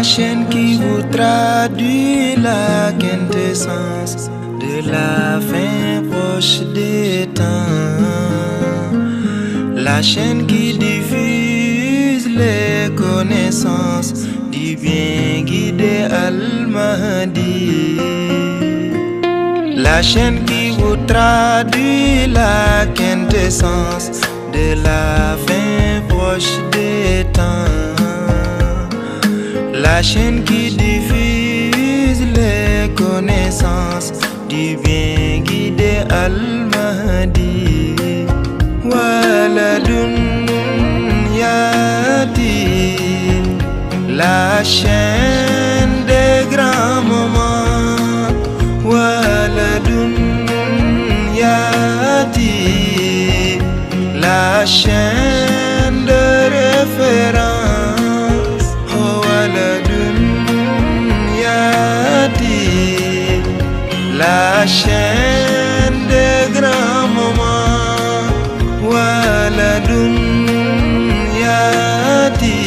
La chaîne qui vous traduit la quintessence de la fin proche des temps. La chaîne qui diffuse les connaissances du bien guidé Al-Mahdi. La chaîne qui vous traduit la quintessence de la fin proche des temps. La chaîne qui diffuse les connaissances du bien guidé Al-Mahdi. Waladun Yati, la chaîne des grands moments. Waladun Yati, la chaîne de référence. Waladun Yati, la chaîne des grands moments. Waladun Yati,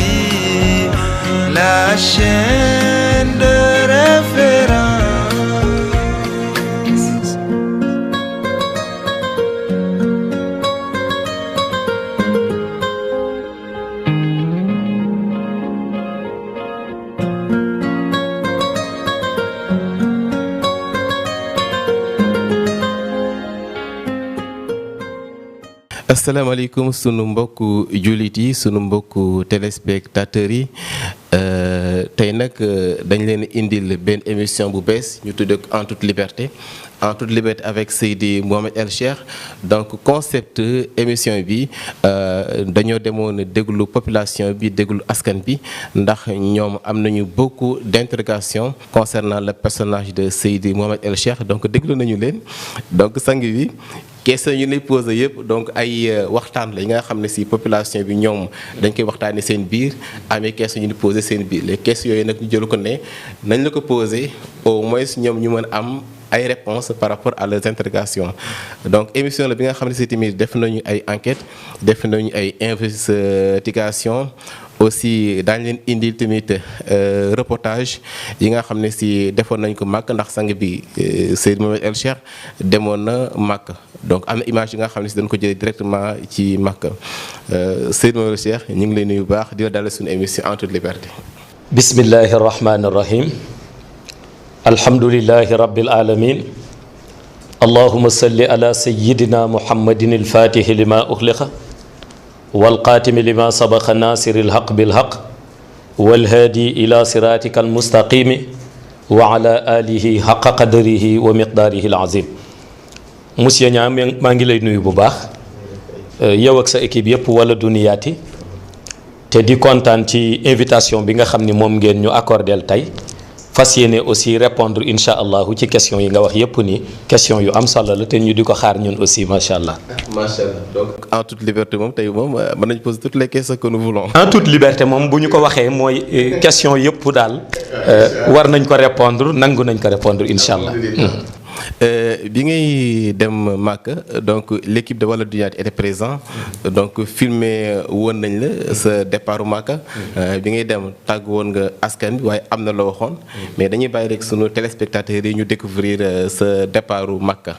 la chaîne de référence. asalaamaaleykum sunu mbokku jullit yi sunu mbokku téléspectateurs yi tey nag dañ leen indil benn émission bu bees ñu tudd en toute liberté avec Seydi Mouhamed El Cheikh. Donc concept émission bi dañoo demoon déglu population bi déglu askan bi ndax ñoom am nañu beaucoup d'interrogations concernant le personnage de Seydi Mouhamed El Cheikh. Donc déglu nañu leen donc sang bi question yu lay posé yëpp donc ay waxtaan la yi nga xam ne si population bi ñoom dañ koy waxtaanee seen biir amee question yu ñu posé seen biir les questions yooyu nag ñu jël ko ne nañ la ko posé au moins ñoom ñu mën am ay réponses par rapport à leurs interrogations. Donc émission la bi nga xam ne si tamit def nañu ay enquêtes def nañu ay investigations. Aussi daañu leen indil tamit reportage yi nga xam ne si defoon nañ ko Makka ndax sang bi Seydi Mouhamed El Cheikh demoon na Makka donc am na image yi nga xam ne si dañ ko jëlee directement ci Makka Seydi Mouhamed El Cheikh ñu ngi lay nuyu bu baax di la dalal suñu émission en toute liberté. bismillahi rahmani rahim alhamdulillahi rabbil alamin allahumma salli ala sayyidina muhammadin al-fatihi lima ukhliqa والقاتم لما سبق ناصر الحق بالحق والهادي إلى صراطك المستقيم وعلى آله حق قدره ومقداره العظيم. Monsieur Niang maa ngi lay nuyu bu baax yow ak sa équipe yëpp wala duniyaati te di kontaan ci invitation bi nga xam ni moom ngeen ñu accordeel tey fas yéene aussi répondre incha allahu ci question yi nga wax yëpp ni question yu am solo la te ñu di ko xaar ñun aussi macha allah. macha allah donc en toute liberté moom tey moom mën nañu poser toutes les questions que nous voulons. en toute liberté moom bu ñu ko waxee mooy question yëpp daal war nañ ko répondre nangu nañ ko répondre incha allah. bi ngay dem Makka donc l'équipe de Wala Duniyaati était présent donc filmé woon nañ la sa départ Makka bi ngay dem tàgg woon nga askan bi waaye am na loo waxoon mais dañuy bàyyi rek sunu téléspectateurs yi ñu découvrir sa départ Makka.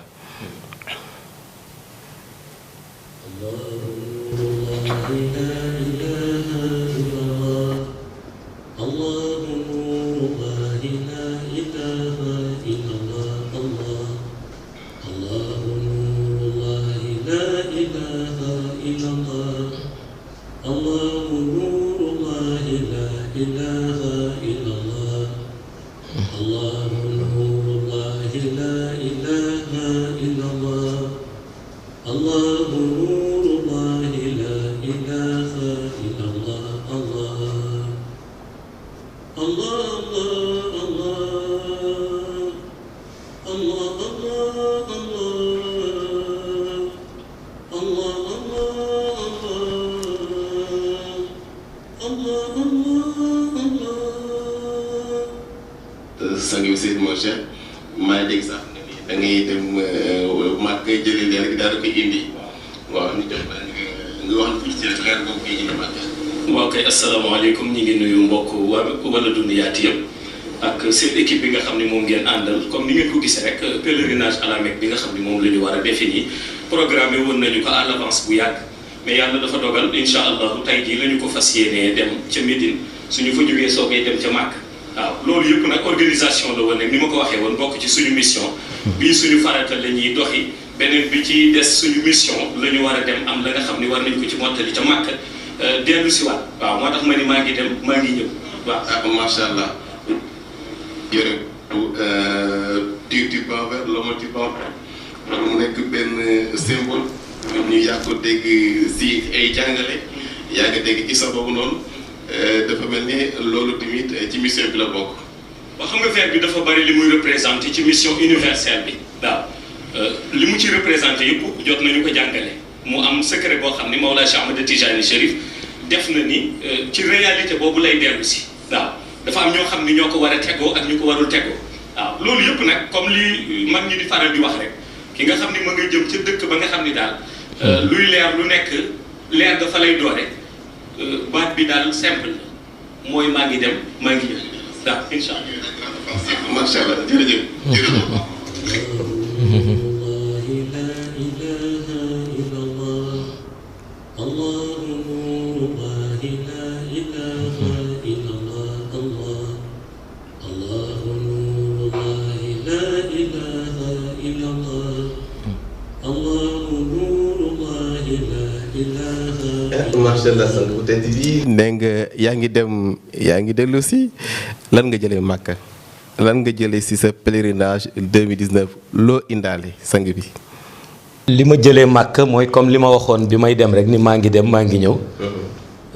sang bi Seydi Mouhamed Cheikh maa ngi dégg sax ne ni da ngay dem Makka jëlee leen rek daal di koy indi waaw ñu jox la nga wax ci leer boobu ngay indi Makka. waaw kay asalaamaaleykum ñi ngi nuyu mbokk wala duniyaati yëpp ak seen équipe bi nga xam ne moom ngeen àndal comme ni ngeen ko gisee rek pèlerinage à la Mecque bi nga xam ne moom la ñu war a définir programme woon nañu ko à l'avance bu yàgg mais yàlla dafa dogal incha allahu tey jii la ñu ko fas yéenee dem ca Médine suñu fa jógee soo koy dem ca Màkk waaw loolu yëpp nag organisation la woon ne ni ma ko waxee woon bokk ci suñu mission bii suñu farata la ñuy doxi beneen bi ci des suñu mission la ñu war a dem am la nga xam ne war nañ ko ci mottali ca Màkk dellu si waat waaw moo tax ma ni maa ngi dem maa ngi ñëw waaw. macha allah yore du ban vert l'homme du ban mu nekk benn symbole ñu yàgg ko dégg si ay jàngale yaa ngi dégg isa boobu noonu dafa mel ni loolu tamit ci mission bi la bokk. waaw xam nga vert bi dafa bari li muy représenté ci mission universelle bi waaw li mu ci représenté yëpp jot nañu ko jàngale. mu am secret boo xam ni Mawlaa Cheikh Ahmed Tijani Chérif def na ni ci réalité boobu lay dellu si waaw dafa am ñoo xam ni ñoo ko war a tegoo ak ñu ko warul tegoo waaw loolu yëpp nag comme li mag ñi di faral di wax rek ki nga xam ni ma nga jëm ca dëkk ba nga xam ni daal luy leer lu nekk leer dafa lay doore baat bi daal simple mooy maa ngi dem maa ngi ñëw waaw incha allah. macha allah jërëjëf jërëjëf. macha allah sang bu tedd bi nee nga yaa ngi dellu si lan nga jëlee Màkka lan nga jëlee si sa pèlerinage 2019 loo indaale sang bi. li ma jëlee Màkka mooy comme li ma waxoon bi may dem rek ni maa ngi dem maa ngi ñëw.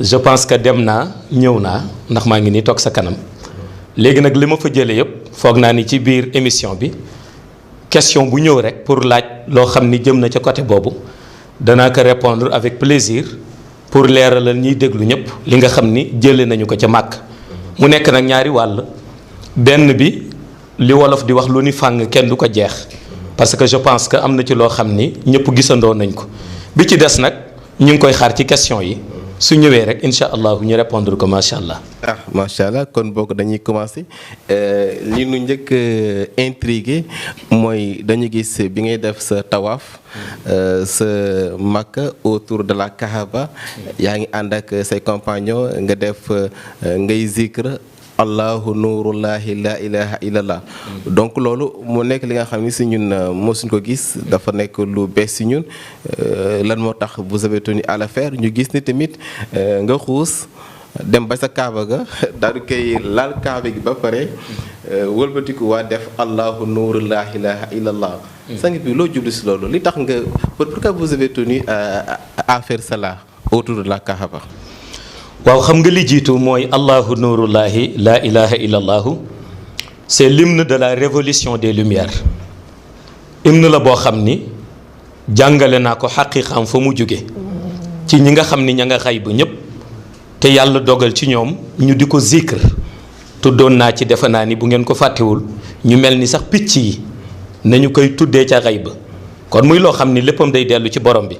je pense que dem naa ñëw naa ndax maa ngi nii toog sa kanam. léegi nag li ma fa jëlee yëpp foog naa ni ci biir émission bi question bu ñëw rek pour laaj loo xam ni jëm na ca côté boobu danaa ko répondre avec plaisir. pour leeralal ñiy déglu ñëpp li nga xam ni jëlee nañu ko ca màkk mu nekk nag ñaari wàll benn bi li wolof di wax lu ni fàng kenn du ko jeex parce que je pense que am na ci loo xam ni ñëpp gisandoo nañ ko bi ci des nag ñu ngi koy xaar ci question yi su ñëwee rek incha allah ñu répondre ko macha allah. macha allah kon bokk dañuy commencer li nu njëkk intrigué mooy dañu gis bi ngay def sa tawaaf sa Makka autour de la Kaaba yaa ngi ànd ak say compagnons nga def ngay zikr allahu nurullahi la ilaha illallah donc loolu mu nekk li nga xam ni si ñun mosuñ ko gis dafa nekk lu bees si ñun lan moo tax vous avez tenu à le faire ñu gis ni tamit nga xuus dem ba sa kaaba ga daal di koy laal kaaba gi ba pare wëlbatiku waa def allahu nuuru laa ilaaha illallah sang bi loo jublu si loolu li tax nga pourquoi vous avez tenu à faire cela autour de la kaaba. waaw xam nga li jiitu mooy allahu nuurullahi laa ilaha illallahu c'est l'hymne de la révolution des lumières hymne la boo xam ni jàngale naa ko xaqiiqam fa mu jóge ci ñi nga xam ni ña nga xay bu ñëpp te yàlla dogal ci ñoom ñu di ko zikr tuddoon naa ci defe naa ni bu ngeen ko fàttewul ñu mel ni sax picc yi nañu koy tuddee ca xay ba kon muy loo xam ni léppam day dellu ci borom bi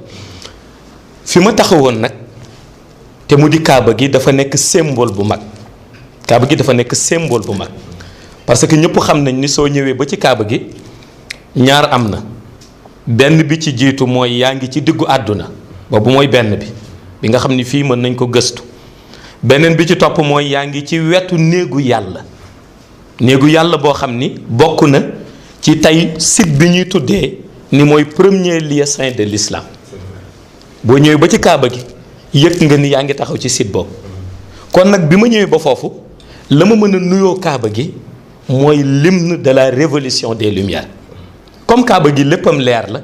fi ma taxawoon nag te mu di kaaba gi dafa nekk symbole bu mag kaaba gi dafa nekk symbole bu mag parce que ñëpp xam nañ ni soo ñëwee ba ci kaaba gi ñaar am na benn bi ci jiitu mooy yaa ngi ci diggu àdduna boobu mooy benn bi nga xam ni fii mën nañ ko gëstu beneen bi ci topp mooy yaa ngi ci wetu néegu yàlla boo xam ni bokk na ci tey site bi ñuy tuddee ni mooy premier lieu saint de l'islam boo ñëwee ba ci kaaba gi yëg nga ni yaa ngi taxaw ci site boobu kon nag bi ma ñëwee ba foofu la ma mën a nuyoo kaaba gi mooy l'hymne de la révolution des lumières comme kaaba gi léppam leer la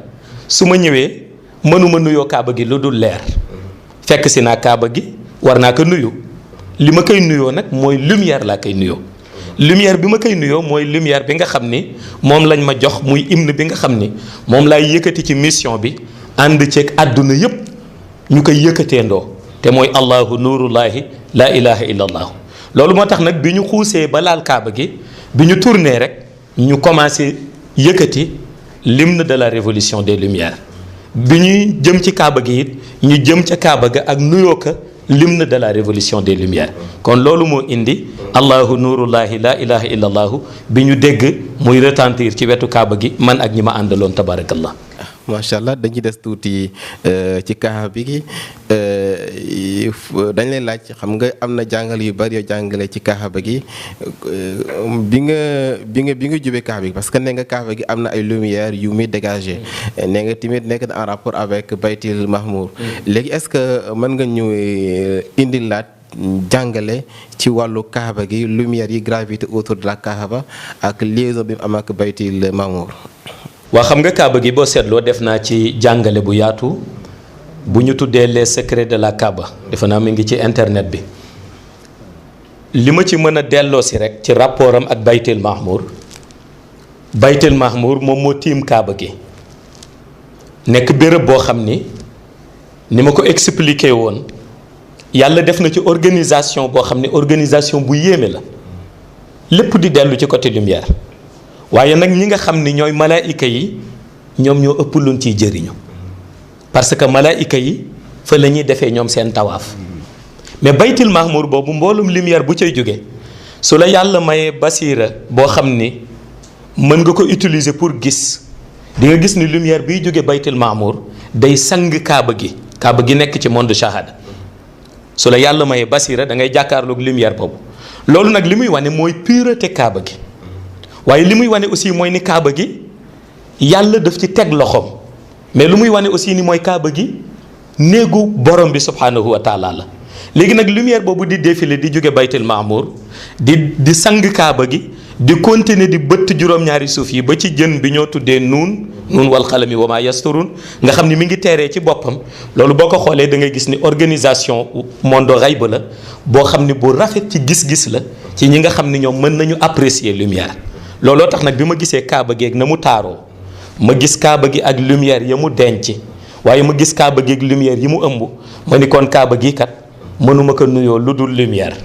su ma ñëwee mënuma nuyoo kaaba gi lu dul leer fekk si naa kaaba gi war naa ko nuyu li ma koy nuyoo nag mooy lumière laa koy nuyoo lumière bi ma koy nuyoo mooy lumière bi nga xam ni moom lañ ma jox muy hymne bi nga xam ni moom laay yëkkati ci mission bi ànd ceeg àdduna yépp ñu koy yëkkateendoo te mooy allahu nurullahi la ilaha illallah loolu moo tax nag bi ñu xuusee ba laal kaaba gi bi ñu tourné rek ñu commencé yëkkati l'hymne de la révolution des lumières bi ñuy jëm ci kaaba gi it ñu jëm ca kaaba ga ak nuyoo ka l'hymne de la révolution des lumières. kon loolu moo indi allahu nurullahi la ilaha illa allahu bi ñu dégg muy retentir ci wetu kaaba gi man ak ñi ma àndaloon tabarakallah. macha allah dañuy des tuuti ci kaaba bi dañ lay laaj xam nga am na jàngal yu bari yoo jàngale ci kaaba gi bi nga jubee kaaba gi parce que nee nga kaaba gi am na ay lumière yu muy dégagé nee nga tamit nekk na en rapport avec baytil mahmour léegi est-ce que mën nga ñu indi laat jàngale ci wàllu kaaba gi lumière yi gravité autour de la kaaba ak liaison bi mu am ak baytil mahmour. waa xam nga kaaba gi boo seetloo def naa ci jàngale bu yaatu bu ñu tuddee les secrets de la kaaba defe naa mi ngi ci internet bi li ma ci mën a delloo si rek ci rapport am ak baytil mahmour moom moo tiim kaaba gi nekk béréb boo xam ni ma ko expliqué woon yàlla def na ci organisation boo xam ne organisation bu yéeme la lépp di dellu ci côté lumière waaye nag ñi nga xam ni ñooy malaayika yi ñoom ñoo ëpp luñ ciy jëriñu parce que malaayika yi fa la ñuy defee ñoom seen tawaaf mais baytil mahmour boobu mboolum lumière bu cay jóge su la yàlla mayee basiira boo xam ni mën nga ko utiliser pour gis di nga gis ni lumière biy jóge baytil mahmour day sang kaaba gi nekk ci monde shahada su la yàlla mayee basiira da ngay jàkkaarloog lumière boobu loolu nag li muy wane mooy pureté kaaba gi waaye li muy wane aussi mooy ni kaaba gi yàlla daf ci teg loxoom mais lu muy wane aussi ni mooy kaaba gi néegu borom bi subhanahu wa taala la léegi nag lumière boobu di défilé di jóge baytul mahmour di sang kaaba gi di continuer di bëtt juróom-ñaari suuf yi ba ci jën bi ñoo tuddee nuun wal xalami wa maa yasturun nga xam ni mi ngi teeree ci boppam loolu boo ko xoolee da ngay gis ni organisation monde xayb la boo xam ni bu rafet ci gis-gis la ci ñi nga xam ni ñoom mën nañu apprécier lumière looloo tax nag bi ma gisee kaaba gi ak na mu taaroo ma gis kaaba gi ak lumière ya mu denc waaye ma gis kaaba gi ak lumière yi mu ëmb ma ni kon kaaba gi kat mënuma ko nuyoo lu dul lumière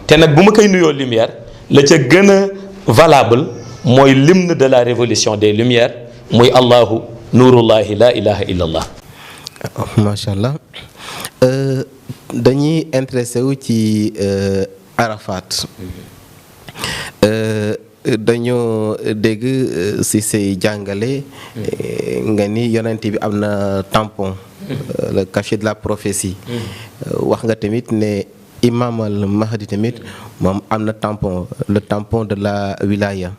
te nag bu ma koy nuyoo lumière la ca gën a valable mooy l'hymne de la révolution des lumières muy allahu nurullahi la ilaha illallah. macha allah dañuy intéressé wu ci Arafat dañoo dégg ci say jàngale nga ni yonent bi am na tampon le cachet de la prophétie wax nga tamit ne imam al mahdi tamit moom am na tampon le tampon de la wilaya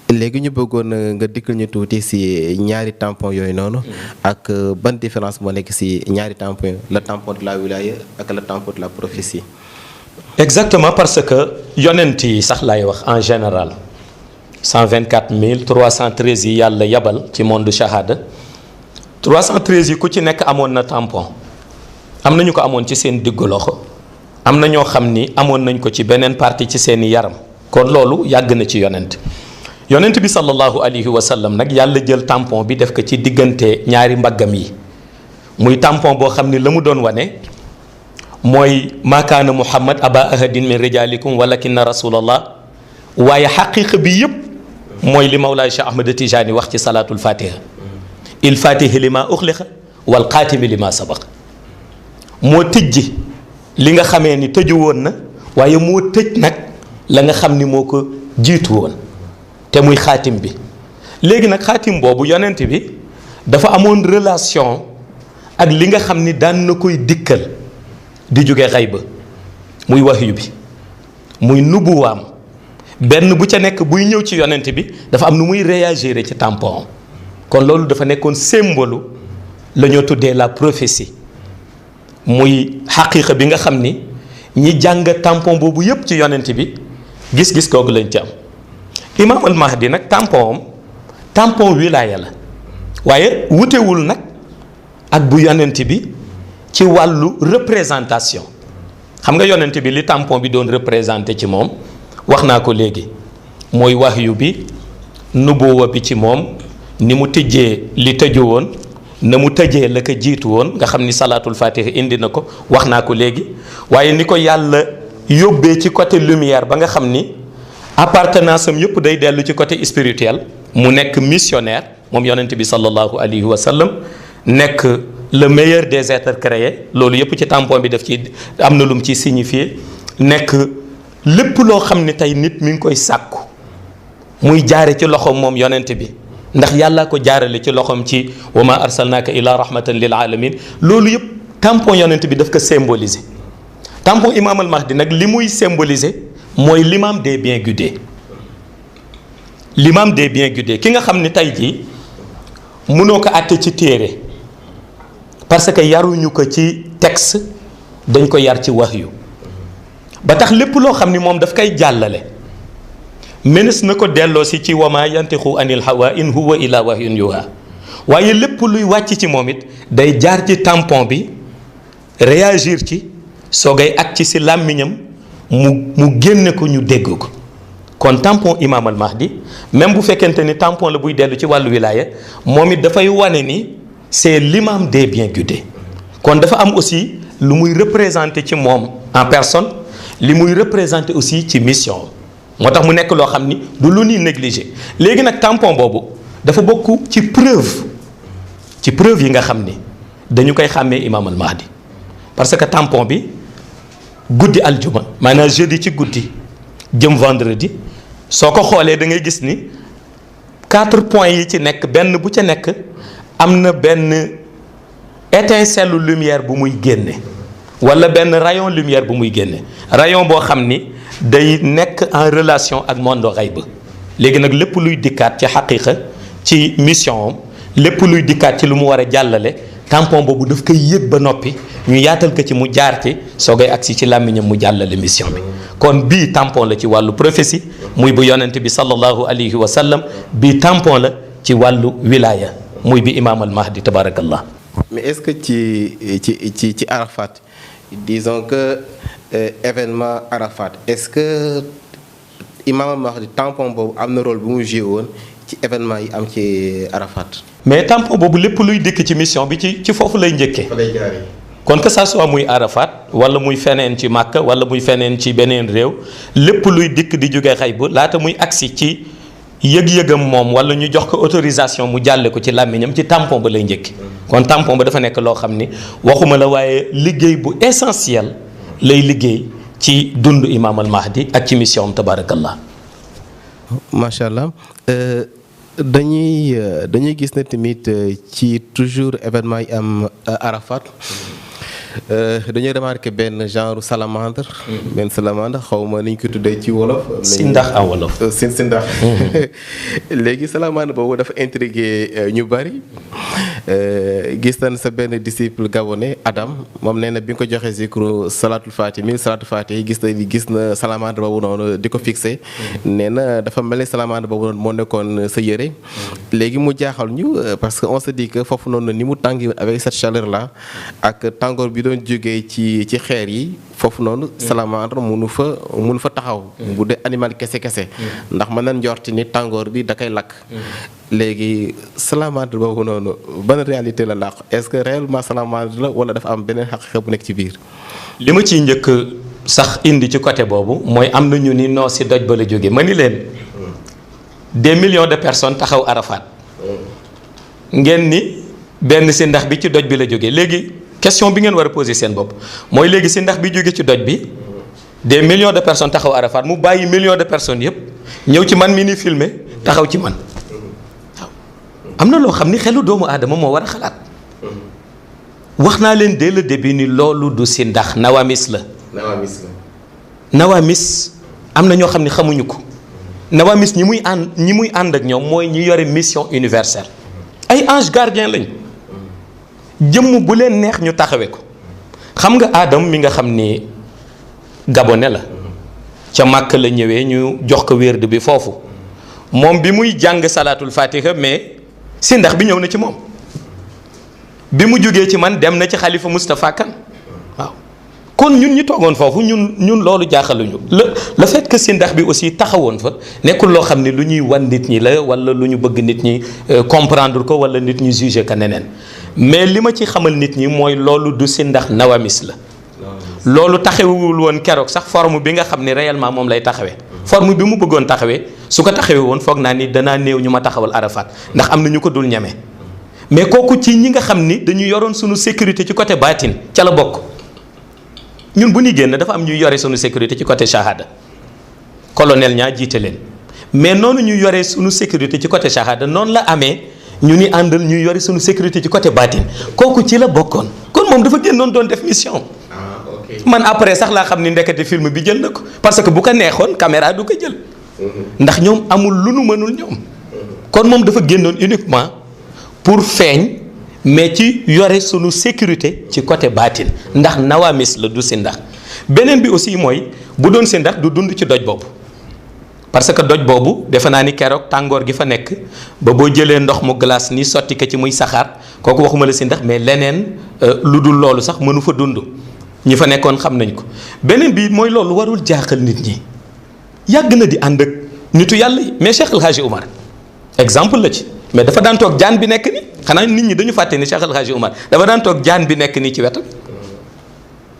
léegi ñu bëggoon nga dikkal ñu tuuti ci ñaari tampon yooyu noonu ak ban différence moo nekk ci ñaari tampon le tampon de la wilaya ak le tampon de la prophétie. exactement parce que yonent yi sax laay wax en général 124 313 yi yàlla yabal ci monde shahada 313 yi ku ci nekk amoon na tampon am na ñu ko amoon ci seen diggu loxo am na ñoo xam ni amoon nañ ko ci beneen partie ci seeni yaram kon loolu yàgg na ci yonent bi sallallahu alayhi wa sallam nag yàlla jël tampon bi def ko ci diggante ñaari mbaggam yi muy tampon boo xam ni la mu doon wane mooy maakaana muhammad aba ahadin min rijalikum walakinna rasulallah waaye xaqiqa bi yépp mooy li mawlaay Cheikh Ahmad Tijani wax ci salaatul fatiha il fatihi li ma uxliqa wal xaatimi li ma sabaq moo tijji li nga xamee ni tëju woon na waaye moo tëj nag la nga xam ni moo ko jiitu woon te muy xaatim bi léegi nag xaatim boobu yonent bi dafa amoon relation ak li nga xam ni daan na koy dikkal di jóge xayba muy wahyu bi muy nubuwaam benn bu ca nekk buy ñëw ci yonent bi dafa am nu muy réagir ci tampon kon loolu dafa nekkoon symbole la ñoo tuddee la prophétie muy xaqiiqa bi nga xam ni ñi jàng tampon boobu yépp ci yonent bi gis-gis kooku lañ ci am imam al mahdi nag tampon wilaya la waaye wutewul nag ak bu yonent bi ci wàllu représentation xam nga yonent bi li tampon bi doon représenté ci moom wax naa ko léegi mooy wahyu bi nubuwa bi ci moom ni mu tëjee li tëju woon na mu tëjee la ko jiitu woon nga xam ni salaatul fatiha indi na ko wax naa ko léegi waaye ni ko yàlla yóbbee ci côté lumière ba nga xam ni appartenance am yëpp day dellu ci côté spirituel mu nekk missionnaire moom yonent bi sallallahu alayhi wa sallam nekk le meilleur des êtres créés loolu yëpp ci tampon bi daf ci am na lu mu ci signifié nekk lépp loo xam ne tey nit mi ngi koy sàkku muy jaare ci loxoom moom yonent bi ndax yàllaa ko jaarale ci loxoom ci wa ma arsalnaaka ila rahmatan lil alamin loolu yëpp tampon yonent bi daf ko symboliser. tampon imam al mahdi nag li muy symboliser mooy l'imam des biens guidés l'imam des biens guidés ki nga xam ne tey jii mënoo ko àtte ci téere parce que yaruñu ko ci texte dañ ko yar ci wahyu ba tax lépp loo xam ni moom daf koy jàllale mënees na ko delloo si ci wama yantixu anil hawa in huwa ila wahyun yuha waaye lépp luy wàcc ci moom it day jaar ci tampon bi réagir ci soogay ak ci si làmmiñam mu génne ko ñu dégg ko kon tampon imam al mahdi même bu fekkente ni tampon la buy dellu ci wàllu wilaya moom it dafay wane ni c'est l'imam des biens guidés kon dafa am aussi lu muy représenter ci moom en personne li muy représenter aussi ci mission moo tax mu nekk loo xam ni du lu ñuy négliger léegi nag tampon boobu dafa bokk ci preuve yi nga xam ni dañu koy xàmmee imam al mahdi parce que tampon bi guddi aljuma maanaam jeudi ci guddi jëm vendredi soo ko xoolee da ngay gis ni 4 points yi ci nekk benn bu ca nekk am na benn étincelle lumière bu muy génne wala benn rayon lumière bu muy génne rayon boo xam ni day nekk en relation ak monde xayb léegi nag lépp luy dikkaat ci xaqiqa ci mission am lépp luy dikkaat ci lu mu war a jàllale tampon boobu daf koy yëg ba noppi ñu yaatal ko ci mu jaar ci soogay agsi ci làmmiñam mu jàllale mission bi kon bii tampon la ci wàllu prophétie muy bu yonent bi sallallahu alayhi wa sallam bii tampon la ci wàllu wilaya muy bi imam al mahdi tabarakallah. mais est-ce que ci Arafat disons que événement Arafat est-ce que imam al mahdi tampon boobu am na rôle bu mu joué woon ci événement yi am ci Arafat. mais tampon boobu lépp luy dikk ci mission bi ci foofu lay njëkkee. kon que ça soit muy Arafat wala muy feneen ci Màkka wala muy feneen ci beneen réew lépp luy dikk di jóge xay bu laata muy agsi ci yëg-yëgam moom wala ñu jox ko autorisation mu jàlle ko ci làmmiñam ci tampon ba lay njëkki kon tampon ba dafa nekk loo xam ni waxuma la waaye liggéey bu essentiel lay liggéey ci dund imam al mahdi ak ci mission am tabarakallah. macha allah dañuy gis ne tamit ci toujours événement yi am Arafat dañuy remarqué benn genre salamandre. benn salamandre xaw ma ni ñu ko tuddee ci wolof. si ndax en wolof. si ndax. léegi salamandre boobu dafa intrigué ñu bari gis nañ sa benn disciple gabonais Adam moom nee na bi nga ko joxee zikru salatul fati 1000 salatul fati gis na salamandre boobu noonu di ko fixé. nee na dafa mel ni salamandre boobu noonu moo nekkoon sa yére. léegi mu jaaxal ñu parce que on se dit que foofu noonu ni mu tàngi avec cette chaleur là ak tàngoor bi doon jógee ci xeer yi foofu noonu salamandre munu fa taxaw bu dee animal kese ndax mën nañ njorti ni tàngoor bi da koy lakk léegi salamandre boobu noonu ban réalité la làqu est-ce que réellement salamandre la wala dafa am beneen xaqiqa bu nekk ci biir. li ma ciy njëkk sax indi ci côté boobu mooy am na ñu ni noo si doj ba la jógee ma ni leen des millions de personnes taxaw Arafat ngeen ni benn si ndax bi ci doj bi la jógee léegi question bi ngeen war a poser seen bopp mooy léegi si ndax bi jóge ci doj bi des millions de personnes taxaw Arafat mu bàyyi millions de personnes yëpp ñëw ci man mi ni filmer taxaw ci man waaw am na loo xam ni xelu doomu aadama moo war a xalaat wax naa leen dès le début ni loolu du si ndax nawamis la. nawamis am na ñoo xam ne xamuñu ko nawamis ñi muy ànd ak ñoom mooy ñi yore mission universelle ay ange gardien lañ. jëmm bu leen neex ñu taxawe ko xam nga Adam mi nga xam ni gabonais la ca Màkk la ñëwee ñu jox ko wérd bi foofu moom bi muy jàng salaatul fatiha mais si ndax bi ñëw na ci moom bi mu jógee ci man dem na ci xalifa Moustapha Kane waaw kon ñun ñi toogoon foofu ñun loolu jaaxaluñu le fait que si ndax bi aussi taxawoon fa nekkul loo xam ne lu ñuy wan nit ñi la wala lu ñu bëgg nit ñi comprendre ko wala nit ñi juger ka neneen mais li ma ci xamal nit ñi mooy loolu du si ndax nawamis la loolu taxawul woon keroog sax forme bi nga xam ne réellement moom lay taxawee forme bi mu bëggoon taxawee su ko taxawee woon foog naa ni danaa néew ñu ma taxawal Arafat ndax am na ñu ko dul ñeme mais kooku ci ñi nga xam ni dañu yoroon suñu sécurité ci côté baatin ca la bokk. ñun bu ñuy génn dafa am ñuy yore suñu sécurité ci côté shahada colonel ñaa jiite leen mais noonu ñu yore suñu sécurité ci côté shahada noonu la amee ñu ni àndal ñuy yore suñu sécurité ci côté baatin kooku ci la bokkoon kon moom dafa génnoon doon def mission. man après sax laa xam ni ndekete film bi jël na ko parce que bu ko neexoon caméra du ko jël. ndax ñoom amul lu nu mënul ñoom. kon moom dafa génnoon uniquement pour feeñ mais ci yore sunu sécurité ci côté baatin ndax nawaamis la du si ndax beneen bi aussi mooy bu doon si ndax du dund ci doj boobu parce que doj boobu defe naa ni keroog tàngoor gi fa nekk ba boo jëlee ndox mu glace ni sotti ko ci muy saxaar kooku waxuma la si ndax mais leneen lu dul loolu sax mënu fa dund ñi fa nekkoon xam nañ ko beneen bi mooy loolu warul jaaxal nit ñi yàgg na di ànd ak nitu yàlla yi mais Cheikh El Hadji Oumar exemple la ci mais dafa daan toog jaan bi nekk ni xanaa nit ñi dañu fàtte ni Cheikh El Hadji Oumar dafa daan toog jaan bi nekk nii ci wetam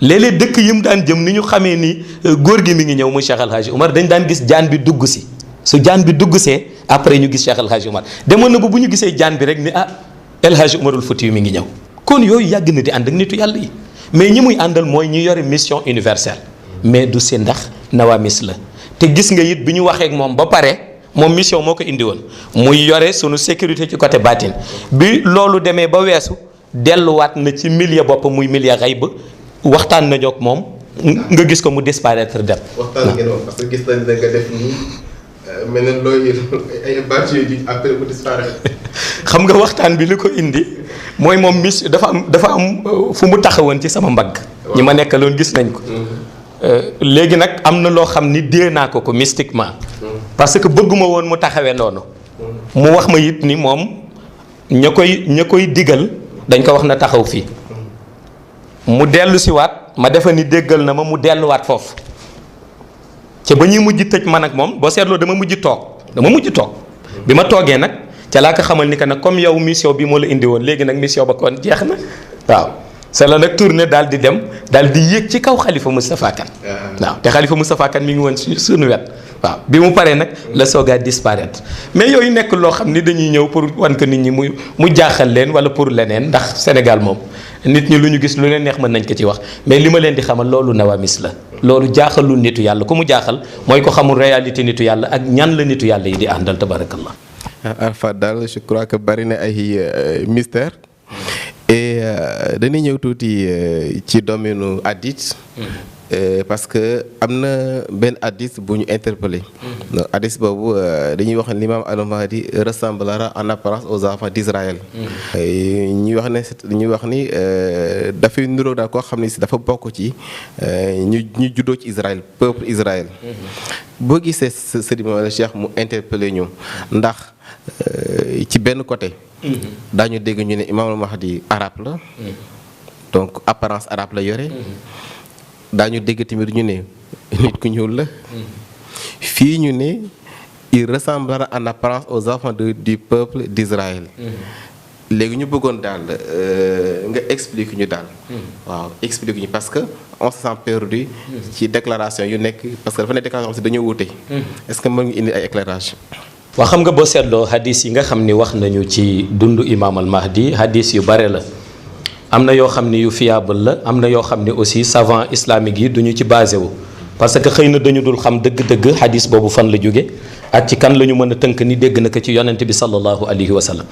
léeg-léeg dëkk yi mu daan jëm ni ñu xamee ni góor gi mi ngi ñëw muy Cheikh El Hadji Oumar dañ daan gis jaan bi dugg si su jaan bi dugg see après ñu gis Cheikh El Hadji Oumar demoon na ba bu ñu gisee jaan bi rek ni ah El Hadji Oumarul Fouti mi ngi ñëw kon yooyu yàgg na di ànd ak nitu yàlla yi mais ñi muy àndal mooy ñi yore mission universelle mais du si ndax nawaamis la te gis nga it bi ñu waxee ak moom ba pare moom mission moo ko indi woon muy yore sunu sécurité ci côté baatin bi loolu demee ba weesu delluwaat na ci milieu bopp muy milieu xayb waxtaan nañoo ak moom nga gis ko mu disparaître dem. waxtaan ngeen parce que gis nañ da nga def nii mel na looy ay bâche yu après mu disparaître. xam nga waxtaan bi li ko indi mooy moom mission dafa am fu mu taxawoon ci sama mbagg. ñi ma nekkaloon gis nañ ko. léegi nag am na loo xam ni dee naa ko mystiquement. parce que bëgguma woon mu taxawee noonu. mu wax ma it ni moom ña koy digal dañ ko wax na taxaw fii. mu dellu si waat ma defa ni déggal na ma mu delluwaat foofu. ca ba ñuy mujj tëj man ak moom boo seetloo dama mujj toog. bi ma toogee nag ca laa ko xamal ni que nag comme yow mission bi moo la indi woon léegi nag mission ba kon jeex na waaw. c'est la nag tourné daal di dem daal di yéeg ci kaw Khalifa Moustapha Kane waaw te Khalifa Moustapha Kane mi ngi woon suñu wet waaw bi mu paree nag la soogaa disparaître mais yooyu nekk loo xam ni dañuy ñëw pour wan ko nit ñi mu jaaxal leen wala pour leneen ndax Sénégal moom nit ñi lu ñu gis lu leen neex mën nañ ko ci wax mais li ma leen di xamal loolu nawaamis la loolu jaaxalul nitu yàlla ku mu jaaxal mooy ko xamul réalité nitu yàlla ak ñan la nitu yàlla yi di àndal tabarakallah. Alpha daal je crois que bari na ay mystère et dañuy ñëw tuuti ci domaine hadith parce que am na benn hadith bu ñu interpellé. Hadith boobu dañuy wax ne l'imam al-Mahdi ressemblera en apparence aux enfants d'Israël. ñuy wax ni dafay niróo daal koo xam ne si dafa bokk ci ñu juddoo ci Israël peuple Israël. boo gisee sëriñ Mawlana Cheikh mu interpellé ñu ndax ci benn côté. daañu dégg ñu ne imam al-Mahdi arabe la. donc apparence arabe la yore. daañu dégg tamit ñu ne nit ku ñuul la. fii ñu ne il ressemblera en apparence aux enfants du peuple d'Israël. léegi ñu bëggoon daal nga explique ñu daal. waaw explique ñu parce que on se sent perdu. ci déclaration yu nekk parce que dafa nekk déclaration si dañoo wute. est-ce que mën nga indi ay éclairage. waa xam nga boo seetloo hadis yi nga xam ni wax nañu ci dundu imam al mahdi hadis yu bare la am na yoo xam ni yu fiable la am na yoo xam ni aussi savant islamique yi duñu ci basé wu parce que xëy na dañu dul xam dëgg-dëgg hadis boobu fan la jóge ak ci kan la ñu mën a tënk ni dégg na ko ci yonent bi sallallahu alayhi wa sallam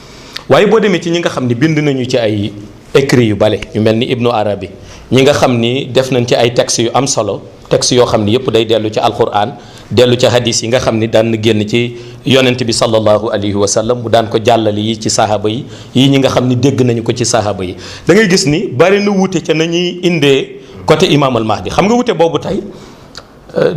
waaye boo demee ci ñi nga xam ni bind nañu ci ay écrits yu bale ñu mel ni Ibnu Arabi ñi nga xam ni def nañ ci ay textes yu am solo textes yoo xam ni yëpp day dellu ci alquran dellu ci hadis yi nga xam ni daan génn ci yonent bi sallallahu alayhi wa sallam mu daan ko jàllale yi ci sahaaba yi yii ñi nga xam ni dégg nañu ko ci sahaaba yi da ngay gis ni bari na wute ca nañuy indee côté imam al mahdi xam nga wute boobu tey